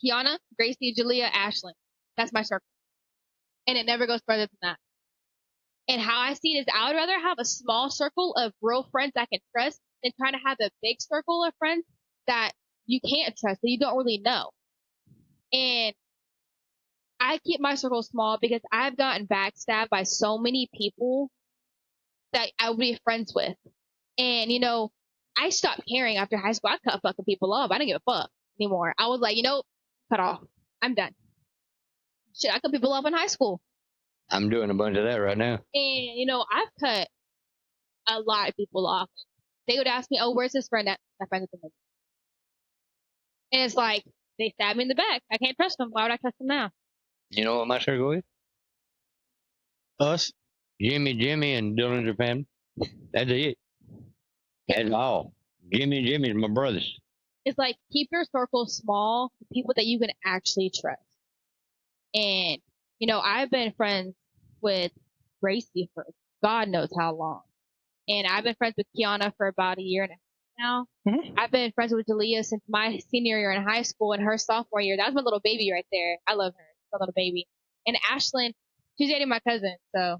[SPEAKER 3] Kiana, Gracie, Julia, Ashlyn. That's my circle. And it never goes further than that. And how I see it is I would rather have a small circle of real friends I can trust than trying to have a big circle of friends that you can't trust, that you don't really know. And I keep my circle small because I've gotten backstabbed by so many people that I would be friends with. And, you know, I stopped caring after high school. I cut fucking people off. I didn't give a fuck anymore. I was like, cut off. I'm done. Shit, I cut people off in high school.
[SPEAKER 2] I'm doing a bunch of that right now.
[SPEAKER 3] And, I've cut a lot of people off. They would ask me, "Oh, where's this friend at?" My friend with them. And it's like, they stabbed me in the back. I can't trust them. Why would I trust them now?
[SPEAKER 2] You know what my circle is?
[SPEAKER 1] Us.
[SPEAKER 2] Jimmy, and Dillinger family. That's it. That's all. Jimmy's my brothers.
[SPEAKER 3] It's like, keep your circle small, people that you can actually trust. And, I've been friends with Gracie for God knows how long. And I've been friends with Kiana for about a year and a half now. Mm-hmm. I've been friends with Julia since my senior year in high school and her sophomore year. That was my little baby right there. I love her. My little baby. And Ashlyn, she's dating my cousin, so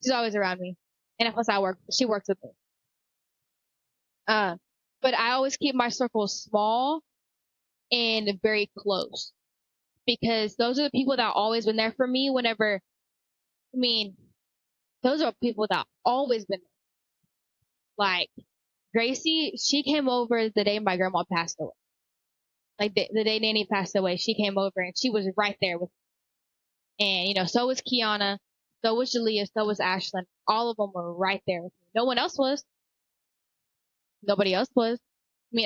[SPEAKER 3] she's always around me. And plus she works with me. But I always keep my circle small and very close. Because those are the people that have always been there for me whenever, those are people that have always been there. Like, Gracie, she came over the day my grandma passed away. Like, the day Nanny passed away, she came over and she was right there with me. And, so was Kiana, so was Julia, so was Ashlyn. All of them were right there with me. No one else was. Nobody else was.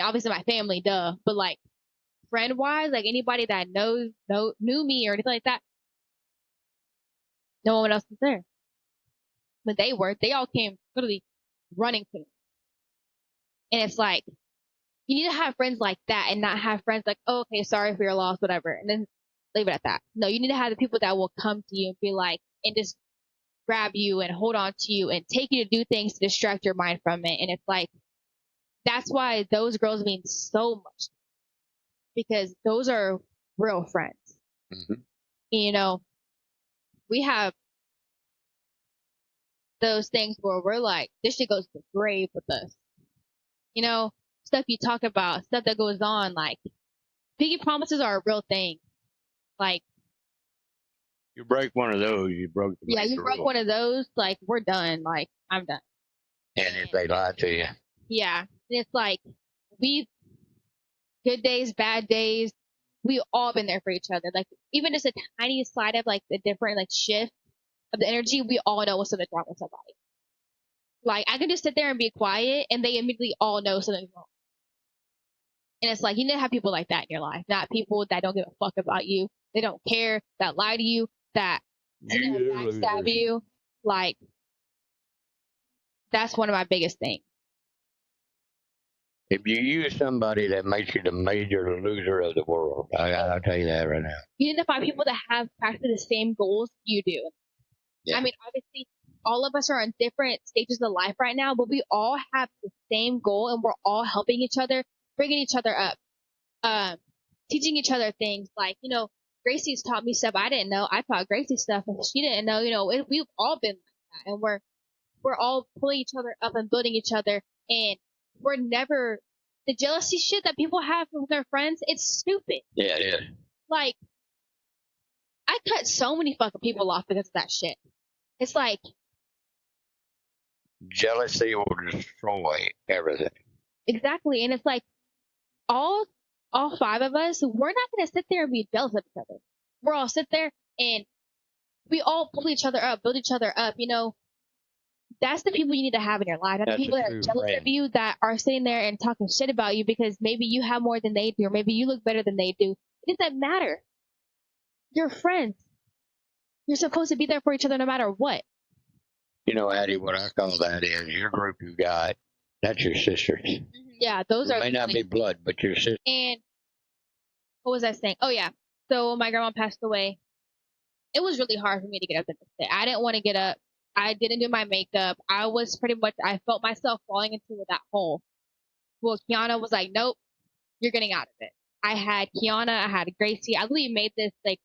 [SPEAKER 3] Obviously my family, duh. But, like, friend-wise, like, anybody that knew me or anything like that, no one else was there. But they all came literally running to me. And it's like, you need to have friends like that and not have friends like, "Oh, okay, sorry for your loss," whatever, and then leave it at that. No, you need to have the people that will come to you and be like, and just grab you and hold on to you and take you to do things to distract your mind from it. And it's like, that's why those girls mean so much. Because those are real friends. Mm-hmm. And, we have those things where we're like, this shit goes to the grave with us. Stuff you talk about, stuff that goes on, like, piggy promises are a real thing. Like,
[SPEAKER 2] you break one of those, you broke the
[SPEAKER 3] Yeah, you broke
[SPEAKER 2] rule.
[SPEAKER 3] one of those, like, we're done. Like, I'm done.
[SPEAKER 2] And if they lie to you.
[SPEAKER 3] Yeah. And it's like, good days, bad days, we all been there for each other. Like, even just a tiny slide of, like, the different, like, shift of the energy, we all know when something's wrong with somebody. Like, I can just sit there and be quiet, and they immediately all know something's wrong. And it's like, you need to have people like that in your life, not people that don't give a fuck about you. They don't care, that lie to you, that backstab you. Like, that's one of my biggest things.
[SPEAKER 2] If you use somebody that makes you the major loser of the world, I'll tell you that right now.
[SPEAKER 3] You need to find people that have practically the same goals you do. Yeah. Obviously, all of us are on different stages of life right now, but we all have the same goal, and we're all helping each other, bringing each other up, teaching each other things. Like, Gracie's taught me stuff I didn't know. I taught Gracie stuff and she didn't know. You know, we've all been like that, and we're all pulling each other up and building each other, and we're never the jealousy shit that people have with their friends. It's stupid.
[SPEAKER 2] Yeah, it is.
[SPEAKER 3] Like, I cut so many fucking people off because of that shit. It's like,
[SPEAKER 2] Jealousy will destroy everything.
[SPEAKER 3] exactly, and it's like all 5 of us, we're not gonna sit there and be jealous of each other. We're all sit there and we all pull each other up, build each other up. You know, that's the people you need to have in your life. Not the people that are jealous of you, that are sitting there and talking shit about you because maybe you have more than they do, or maybe you look better than they do. It doesn't matter. You're friends. You're supposed to be there for each other no matter what.
[SPEAKER 2] You know, Addie, what I call that is your group you got, that's your sisters.
[SPEAKER 3] Yeah, those
[SPEAKER 2] It may not be blood, but your sisters.
[SPEAKER 3] And what was I saying? Oh, yeah. So my grandma passed away. It was really hard for me to get up the next day. I didn't want to get up. I didn't do my makeup. I felt myself falling into that hole. Well, Kiana was like, nope, you're getting out of it. I had Kiana, I had Gracie. I literally made this, like,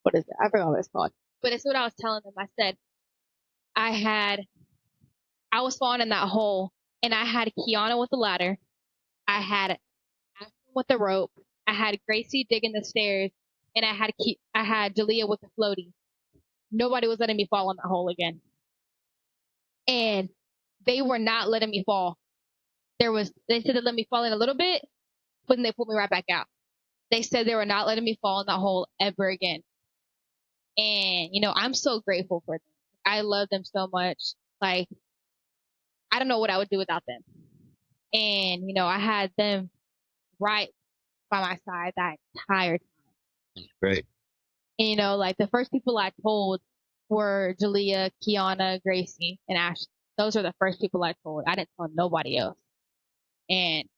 [SPEAKER 3] what is it? I forgot what it's called. But it's what I was telling them. I said, I was falling in that hole, and I had Kiana with the ladder. I had Ashton with the rope. I had Gracie digging the stairs, and I had Jalea with the floaty. Nobody was letting me fall in that hole again. And they were not letting me fall. They said they let me fall in a little bit, but then they pulled me right back out. They said they were not letting me fall in that hole ever again. And, you know, I'm so grateful for them. I love them so much. Like, I don't know what I would do without them. And, you know, I had them right by my side that entire time.
[SPEAKER 2] That's great.
[SPEAKER 3] And, you know, like, the first people I told were Jalea, Kiana, Gracie, and Ash. Those are the first people I told. I didn't tell nobody else. And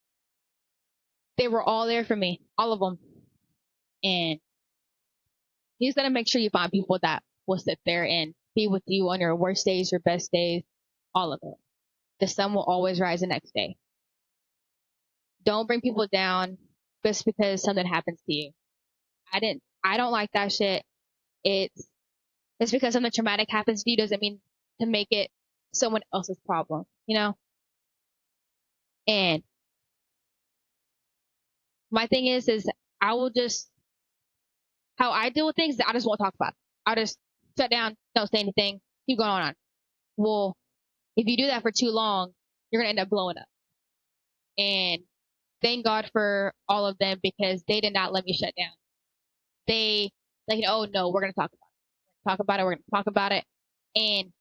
[SPEAKER 3] they were all there for me, all of them. And you just gotta make sure you find people that will sit there and be with you on your worst days, your best days, all of it. The sun will always rise the next day. Don't bring people down just because something happens to you. I don't like that shit. It's because something traumatic happens to you doesn't mean to make it someone else's problem, you know? And my thing is I will just, how I deal with things, I just won't talk about it. I'll just shut down, don't say anything, keep going on. Well, if you do that for too long, you're going to end up blowing up. And thank God for all of them because they did not let me shut down. They, like, oh no, we're going to talk about it. We're going to talk about it. And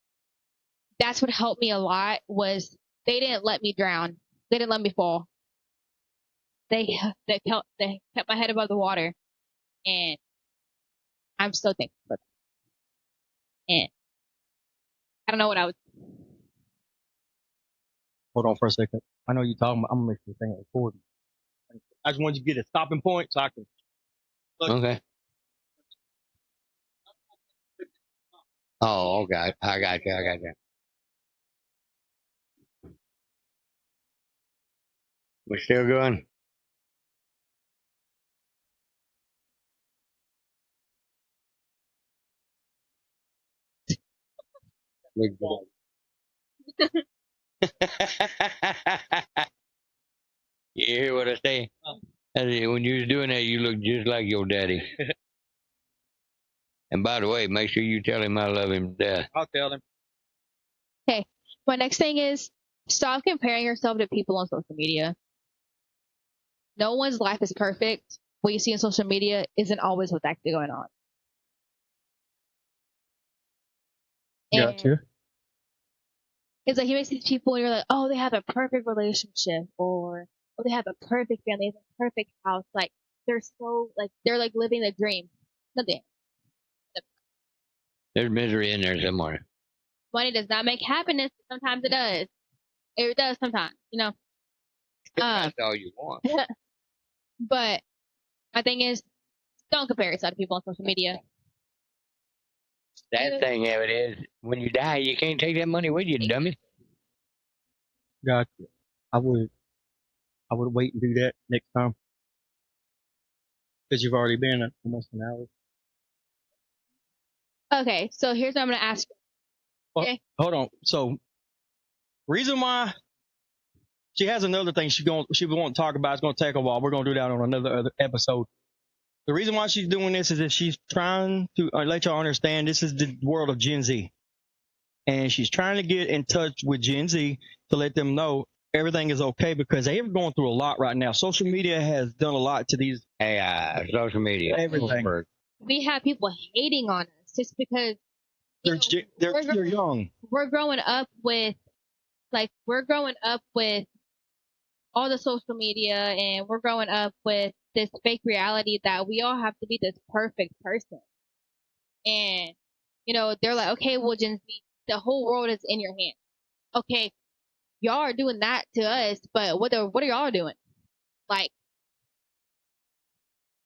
[SPEAKER 3] that's what helped me a lot was they didn't let me drown. They didn't let me fall. They kept my head above the water. And I'm so thankful for them. And I don't know what I would.
[SPEAKER 1] Hold on for a second. I know you're talking about, I'm going to make this thing recording. I just wanted you to get a stopping point so I can.
[SPEAKER 2] Okay. Oh, okay. I got you. We're still going? You hear what I say? When you was doing that, you look just like your daddy. And by the way, make sure you tell him I love him to death.
[SPEAKER 1] I'll tell him.
[SPEAKER 3] Okay. My next thing is stop comparing yourself to people on social media. No one's life is perfect. What you see on social media isn't always what's actually going on.
[SPEAKER 1] Gotcha.
[SPEAKER 3] It's like you make these people and you're like, oh, they have a perfect relationship, or oh, they have a perfect family, they have a perfect house. Like they're like living the dream. Nothing.
[SPEAKER 2] There's misery in there somewhere.
[SPEAKER 3] Money does not make happiness. Sometimes it does. It does sometimes, you know.
[SPEAKER 2] That's all you want.
[SPEAKER 3] But my thing is, don't compare yourself to people on social media.
[SPEAKER 2] That thing of it is, when you die, you can't take that money with you, dummy.
[SPEAKER 1] Gotcha. I would wait and do that next time. because you've already been almost an hour.
[SPEAKER 3] Okay, so here's what I'm gonna ask you.
[SPEAKER 1] Well,
[SPEAKER 3] Okay.
[SPEAKER 1] hold on. So, reason why she has another thing she want to talk about. It's going to take a while. We're going to do that on another episode. The reason why she's doing this is that she's trying to let y'all understand this is the world of Gen Z, and she's trying to get in touch with Gen Z to let them know everything is okay because they're going through a lot right now. Social media has done a lot to these
[SPEAKER 2] AI, social media,
[SPEAKER 1] everything.
[SPEAKER 3] We have people hating on us just because
[SPEAKER 1] they're young.
[SPEAKER 3] We're growing up with all the social media, and we're growing up with this fake reality that we all have to be this perfect person. And, they're like, okay, well, Gen Z, the whole world is in your hands. Okay, y'all are doing that to us, but what are y'all doing? Like,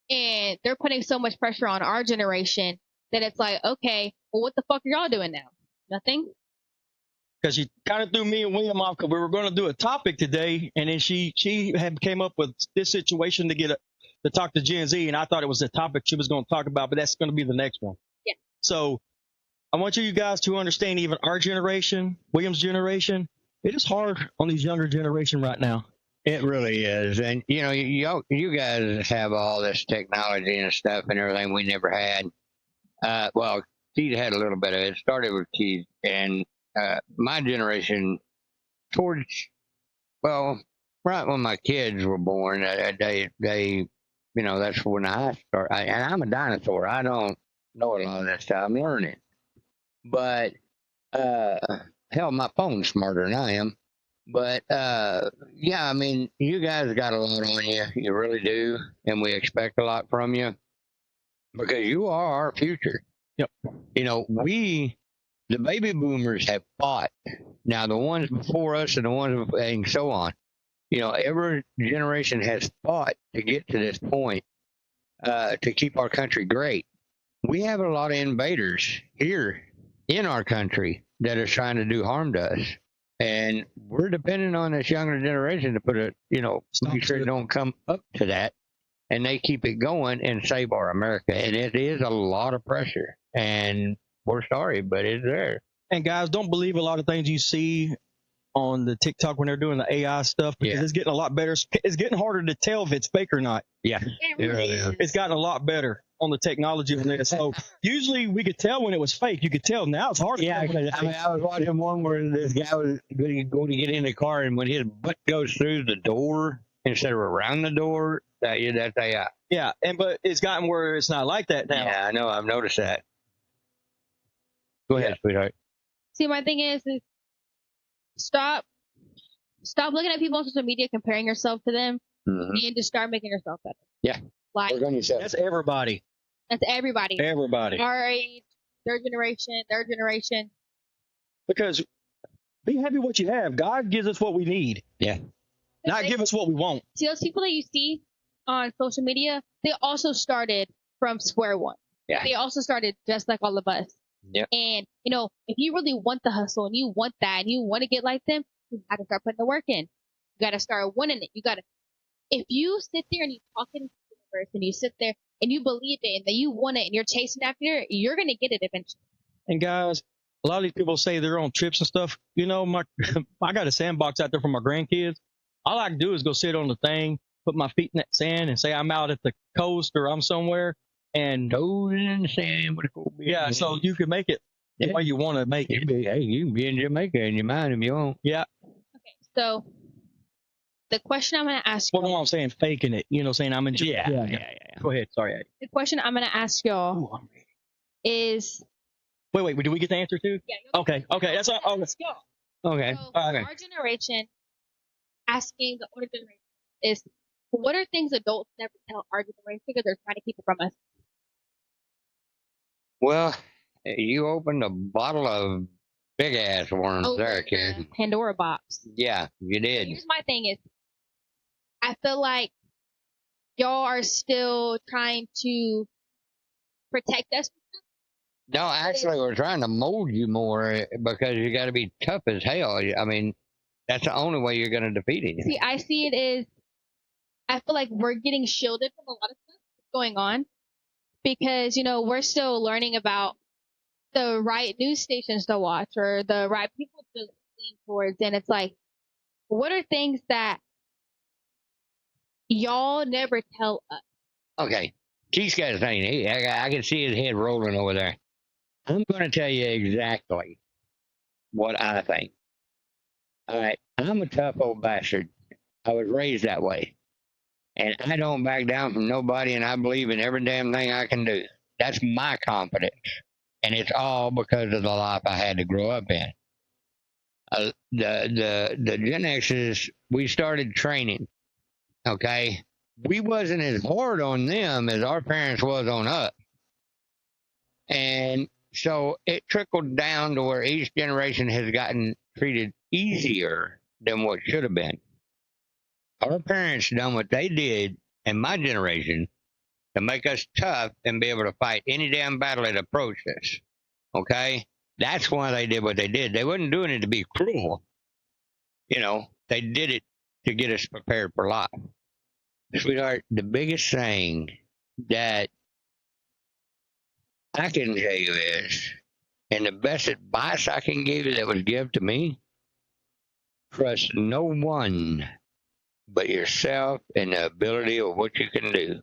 [SPEAKER 3] and they're putting so much pressure on our generation that it's like, okay, well, what the fuck are y'all doing now? Nothing?
[SPEAKER 1] Because she kind of threw me and William off because we were going to do a topic today, and then she had came up with this situation to talk to Gen Z, and I thought it was the topic she was going to talk about, but that's going to be the next one.
[SPEAKER 3] Yeah.
[SPEAKER 1] So I want you guys to understand, even our generation, William's generation, it is hard on these younger generation right now.
[SPEAKER 2] It really is. And, you guys have all this technology and stuff and everything we never had. Well, Keith had a little bit of it. It started with Keith. And my generation, right when my kids were born, they that's when I started. And I'm a dinosaur. I don't know a lot of that stuff. I'm learning. But, hell, my phone's smarter than I am. But, yeah, I mean, you guys got a lot on you. You really do. And we expect a lot from you because you are our future.
[SPEAKER 1] Yep.
[SPEAKER 2] The baby boomers have fought. Now, the ones before us and the ones and so on, every generation has fought to get to this point, to keep our country great. We have a lot of invaders here in our country that are trying to do harm to us. And we're depending on this younger generation to put make sure it don't come up to that. And they keep it going and save our America. And it is a lot of pressure. And we're sorry, but it's there.
[SPEAKER 1] And guys, don't believe a lot of things you see on the TikTok when they're doing the AI stuff because it's getting a lot better. It's getting harder to tell if it's fake or not.
[SPEAKER 2] Yeah.
[SPEAKER 1] It's gotten a lot better on the technology on this. So usually we could tell when it was fake. You could tell. Now it's hard to tell.
[SPEAKER 2] I was watching one where this guy was going to get in the car, and when his butt goes through the door instead of around the door, that's AI.
[SPEAKER 1] Yeah, but it's gotten where it's not like that now.
[SPEAKER 2] Yeah, I know. I've noticed that. Go ahead, sweetheart.
[SPEAKER 3] See, my thing is stop looking at people on social media, comparing yourself to them, and just start making yourself better.
[SPEAKER 2] Yeah.
[SPEAKER 3] Work
[SPEAKER 2] on yourself.
[SPEAKER 1] That's everybody.
[SPEAKER 3] That's everybody.
[SPEAKER 1] Everybody.
[SPEAKER 3] Our age, their generation.
[SPEAKER 1] Because be happy what you have. God gives us what we need.
[SPEAKER 2] Yeah.
[SPEAKER 1] Not give us what we want.
[SPEAKER 3] See, those people that you see on social media, they also started from square one.
[SPEAKER 2] Yeah.
[SPEAKER 3] They also started just like all of us.
[SPEAKER 2] Yeah.
[SPEAKER 3] And, if you really want the hustle and you want that and you want to get like them, you got to start putting the work in. You got to start winning it. If you sit there and you talk in the universe and you sit there and you believe it and that you want it and you're chasing after it, you're going to get it eventually.
[SPEAKER 1] And guys, a lot of these people say they're on trips and stuff. I got a sandbox out there for my grandkids. All I can do is go sit on the thing, put my feet in that sand and say I'm out at the coast or I'm somewhere. And
[SPEAKER 2] toes in the sand.
[SPEAKER 1] Yeah, so you can make it the way you want to make it.
[SPEAKER 2] You can be in Jamaica in your mind if you want.
[SPEAKER 1] Yeah.
[SPEAKER 3] Okay, so the question I'm going to ask you.
[SPEAKER 1] Well, no, I'm saying faking it. Saying I'm in Jamaica.
[SPEAKER 2] Yeah.
[SPEAKER 1] Go ahead. Sorry.
[SPEAKER 3] The question I'm going to ask y'all is.
[SPEAKER 1] Wait. Did we get the answer too?
[SPEAKER 3] Yeah.
[SPEAKER 1] Okay. That's all.
[SPEAKER 3] Okay. So
[SPEAKER 1] Okay.
[SPEAKER 3] Our generation asking the older generation is, what are things adults never tell our generation because they're trying to keep it from us?
[SPEAKER 2] Well, you opened a bottle of big ass worms there, kid.
[SPEAKER 3] Pandora box.
[SPEAKER 2] Yeah, you did.
[SPEAKER 3] Here's my thing is, I feel like y'all are still trying to protect us.
[SPEAKER 2] No, actually, we're trying to mold you more because you got to be tough as hell. I mean, that's the only way you're going to defeat it.
[SPEAKER 3] See, I see it as, I feel like we're getting shielded from a lot of stuff going on because, you know, we're still learning about the right news stations to watch or the right people to lean towards. And it's like, what are things that y'all never tell us?
[SPEAKER 2] Okay. Keith's got a thing. I can see his head rolling over there. I'm going to tell you exactly what I think. All right. I'm a tough old bastard. I was raised that way. And I don't back down from nobody, and I believe in every damn thing I can do. That's my confidence. And it's all because of the life I had to grow up in. The Gen X's, we started training, okay? We wasn't as hard on them as our parents was on us. And so it trickled down to where each generation has gotten treated easier than what should have been. Our parents done what they did in my generation to make us tough and be able to fight any damn battle that approached us. Okay? That's why they did what they did. They wasn't doing it to be cruel. You know, they did it to get us prepared for life. Sweetheart, the biggest thing that I can tell you is, and the best advice I can give you that was given to me, trust no one but yourself and the ability of what you can do.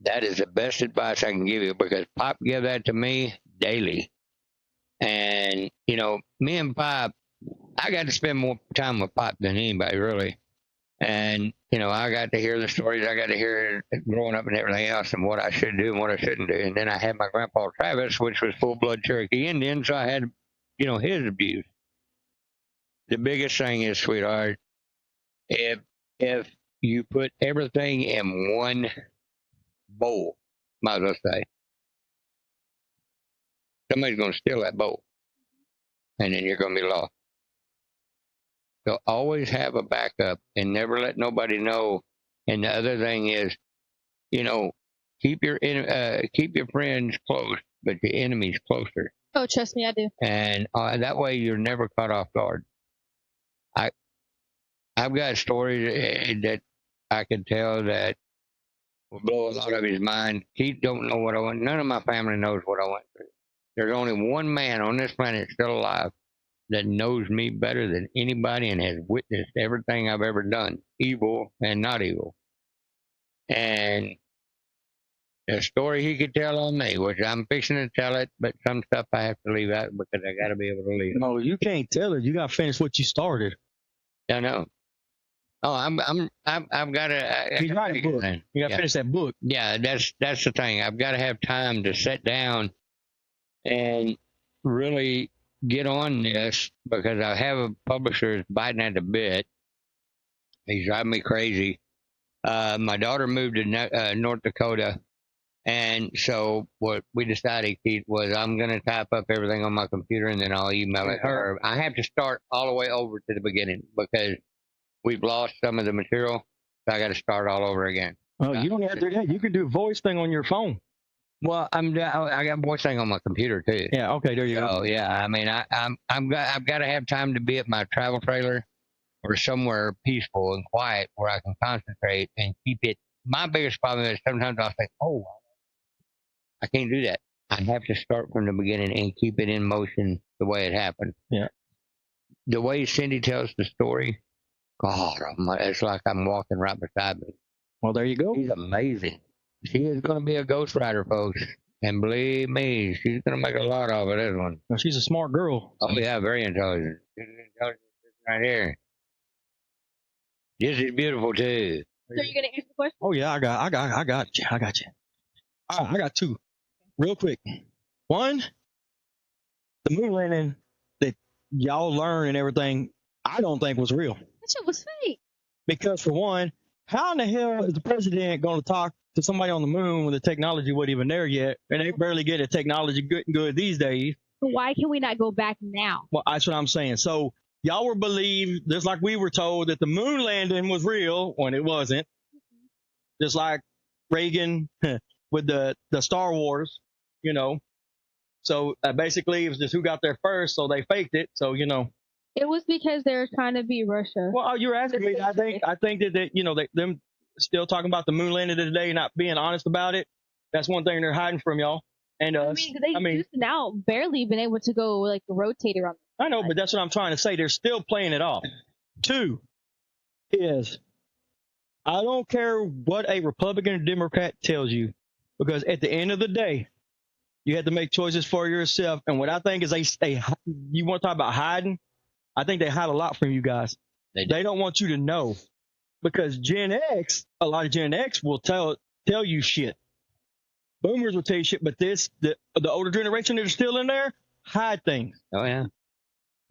[SPEAKER 2] That is the best advice I can give you because Pop gave that to me daily. And, you know, me and Pop, I got to spend more time with Pop than anybody, really. And, you know, I got to hear the stories. I got to hear growing up and everything else and what I should do and what I shouldn't do. And then I had my grandpa Travis, which was full-blood Cherokee Indian, so I had, you know, his abuse. The biggest thing is, sweetheart, if you put everything in one bowl, might as well say, somebody's going to steal that bowl, and then you're going to be lost. So always have a backup and never let nobody know. And the other thing is, you know, keep your friends close, but your enemies closer.
[SPEAKER 3] Oh, trust me, I do.
[SPEAKER 2] And that way you're never caught off guard. I've got stories that I can tell that will blow a lot of his mind. Keith don't know what I went. None of my family knows what I went through. There's only one man on this planet still alive that knows me better than anybody and has witnessed everything I've ever done, evil and not evil. And the story he could tell on me, which I'm fixing to tell it, but some stuff I have to leave out because I got to be able to leave.
[SPEAKER 1] No, you can't tell it. You got to finish what you started.
[SPEAKER 2] I know. Oh, I've got to.
[SPEAKER 1] He's writing a book. You got to finish that book.
[SPEAKER 2] Yeah, that's the thing. I've got to have time to sit down and really get on this because I have a publisher that's biting at the bit. He's driving me crazy. My daughter moved to North Dakota, and so what we decided, Keith, was I'm going to type up everything on my computer and then I'll email it to her. I have to start all the way over to the beginning because we've lost some of the material, so I got to start all over again.
[SPEAKER 1] Oh, you don't have to do that. You can do a voice thing on your phone.
[SPEAKER 2] Well, I got voice thing on my computer too.
[SPEAKER 1] Yeah. Okay. There you go.
[SPEAKER 2] Oh yeah. I mean, I've got to have time to be at my travel trailer or somewhere peaceful and quiet where I can concentrate and keep it. My biggest problem is sometimes I'll think, oh, I can't do that. I have to start from the beginning and keep it in motion the way it happened.
[SPEAKER 1] Yeah.
[SPEAKER 2] The way Cindy tells the story, God, it's like I'm walking right beside me.
[SPEAKER 1] Well, there you go.
[SPEAKER 2] She's amazing. She is going to be a ghostwriter, folks. And believe me, she's going to make a lot of it, this one.
[SPEAKER 1] Well, she's a smart girl.
[SPEAKER 2] Oh, yeah, very intelligent. She's intelligent right here. This is beautiful, too.
[SPEAKER 3] So you're going to answer the question?
[SPEAKER 1] Oh, yeah, I got you. All right, I got two. Real quick. One, the moon landing that y'all learn and everything, I don't think was real.
[SPEAKER 3] That shit was fake.
[SPEAKER 1] Because for one, how in the hell is the president going to talk to somebody on the moon when the technology wasn't even there yet? And they barely get the technology good these days.
[SPEAKER 3] But why can we not go back now?
[SPEAKER 1] Well, that's what I'm saying. So y'all were believed, just like we were told, that the moon landing was real when it wasn't. Just like Reagan with the Star Wars, you know. So basically it was just who got there first, so they faked it. So, you know.
[SPEAKER 3] It was because they were trying to beat Russia.
[SPEAKER 1] Well, you're asking me. I think that you know them still talking about the moon landing today, not being honest about it. That's one thing they're hiding from y'all and us.
[SPEAKER 3] They just now barely been able to go like rotate around.
[SPEAKER 1] I know, but that's what I'm trying to say. They're still playing it off. 2 is, I don't care what a Republican or Democrat tells you, because at the end of the day, you have to make choices for yourself. And what I think is you want to talk about hiding? I think they hide a lot from you guys. They don't want you to know, because Gen X, a lot of Gen X will tell you shit. Boomers will tell you shit, but the older generation that are still in there hide things.
[SPEAKER 2] Oh, yeah.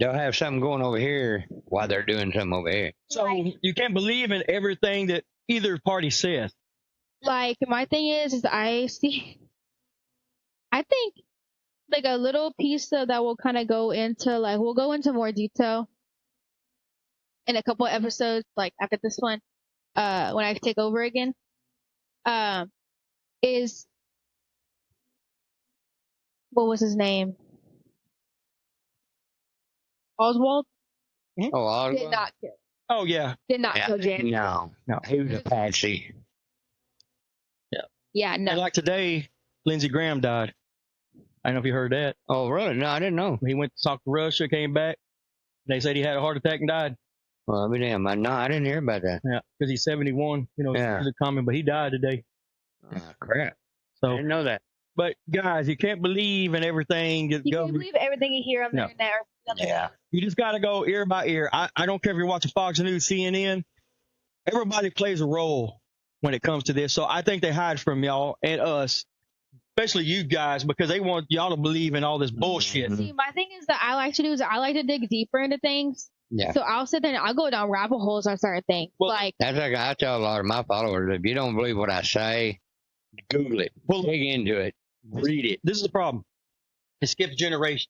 [SPEAKER 2] They'll have something going over here while they're doing something over here.
[SPEAKER 1] So you can't believe in everything that either party says.
[SPEAKER 3] Like, my thing is I think like a little piece of that will kind of go into, like, we'll go into more detail in a couple of episodes, like after this one, when I take over again, is, what was his name? Oswald?
[SPEAKER 2] Oh, Oswald?
[SPEAKER 3] Did not kill.
[SPEAKER 1] Oh, yeah.
[SPEAKER 3] Did not kill Jan.
[SPEAKER 2] No. He was a patsy.
[SPEAKER 1] Yeah.
[SPEAKER 3] Yeah, no.
[SPEAKER 1] And like today, Lindsey Graham died. I don't know if you heard that.
[SPEAKER 2] Oh, really? No, I didn't know.
[SPEAKER 1] He went to talk to Russia, came back. They said he had a heart attack and died.
[SPEAKER 2] Well, I mean, damn. No, I didn't hear about that.
[SPEAKER 1] Yeah, because he's 71. You know,
[SPEAKER 2] Yeah.
[SPEAKER 1] it's common, but he died today.
[SPEAKER 2] Oh, crap.
[SPEAKER 1] So
[SPEAKER 2] I didn't know that.
[SPEAKER 1] But guys, you can't believe in everything.
[SPEAKER 3] You can't believe everything you hear on the internet.
[SPEAKER 2] Yeah.
[SPEAKER 1] You just got to go ear by ear. I don't care if you're watching Fox News, CNN. Everybody plays a role when it comes to this. So I think they hide from y'all and us, especially you guys, because they want y'all to believe in all this bullshit.
[SPEAKER 3] See, my thing is that I like to do is I like to dig deeper into things.
[SPEAKER 2] Yeah.
[SPEAKER 3] So I'll sit there and I'll go down rabbit holes on certain things.
[SPEAKER 1] Well,
[SPEAKER 3] like,
[SPEAKER 2] That's like I tell a lot of my followers, if you don't believe what I say, Google it. Dig into it. Read it.
[SPEAKER 1] This is the problem. It skips generation.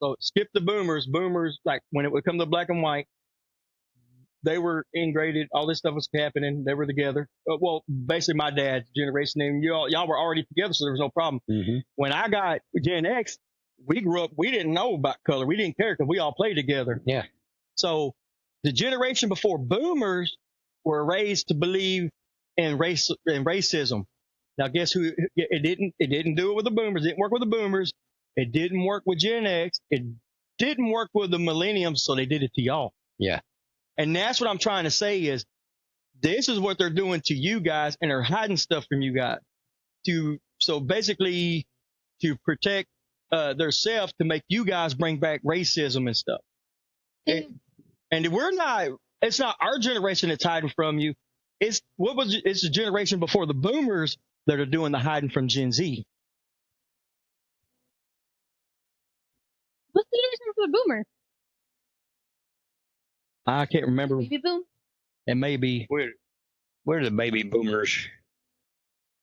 [SPEAKER 1] So skip the boomers. Boomers, like when it would come to black and white, they were integrated. All this stuff was happening. They were together. Well, basically my dad's generation, and y'all were already together, so there was no problem.
[SPEAKER 2] Mm-hmm.
[SPEAKER 1] When I got Gen X, we grew up, we didn't know about color. We didn't care because we all played together.
[SPEAKER 2] Yeah.
[SPEAKER 1] So the generation before boomers were raised to believe in racism. Now guess who? It didn't do it with the boomers. It didn't work with the boomers. It didn't work with Gen X. It didn't work with the millenniums. So they did it to y'all.
[SPEAKER 2] Yeah.
[SPEAKER 1] And that's what I'm trying to say is this is what they're doing to you guys, and they're hiding stuff from you guys so basically to protect their self, to make you guys bring back racism and stuff. And it's not our generation that's hiding from you. It's the generation before the boomers that are doing the hiding from Gen Z.
[SPEAKER 3] what's the generation for the boomer?
[SPEAKER 1] I can't remember.
[SPEAKER 3] Baby boom?
[SPEAKER 1] It may be.
[SPEAKER 2] We're the baby boomers.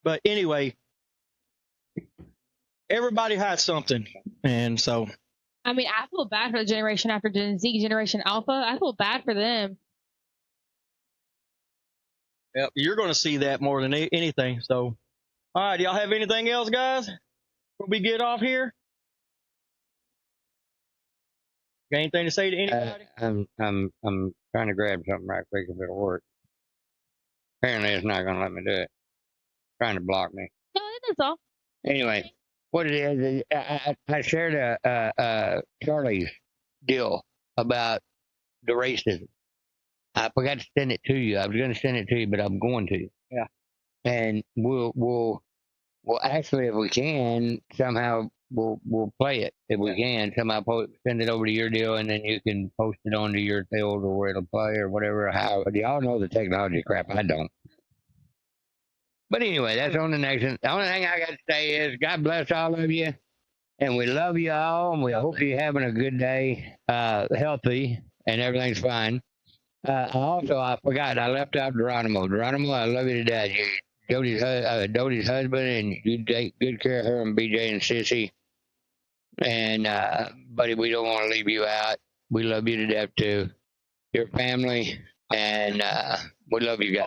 [SPEAKER 1] But anyway, everybody had something. And so.
[SPEAKER 3] I mean, I feel bad for the generation after Gen Z, Generation Alpha. I feel bad for them.
[SPEAKER 1] Yep, you're going to see that more than anything. So, all right, do y'all have anything else, guys? Before we get off here? Got anything to say to anybody?
[SPEAKER 2] I'm trying to grab something right quick if it'll work. Apparently, it's not going to let me do it. Trying to block me.
[SPEAKER 3] No, that's all.
[SPEAKER 2] Anyway, what it is I shared a Charlie's deal about the racism. I forgot to send it to you. I was going to send it to you, but I'm going to.
[SPEAKER 1] Yeah.
[SPEAKER 2] And we'll actually, if we can, somehow we'll play it. If we can, somehow send it over to your deal, and then you can post it onto your field or where it'll play or whatever. How y'all know the technology crap? I don't. But anyway, that's on the next one. The only thing I got to say is God bless all of you, and we love you all, and we hope you're having a good day, healthy, and everything's fine. I forgot, I left out Geronimo. Geronimo, I love you to death. You're Doty's husband, and you take good care of her and BJ and Sissy. And, buddy, we don't want to leave you out. We love you to death, too. Your family, and we love you guys.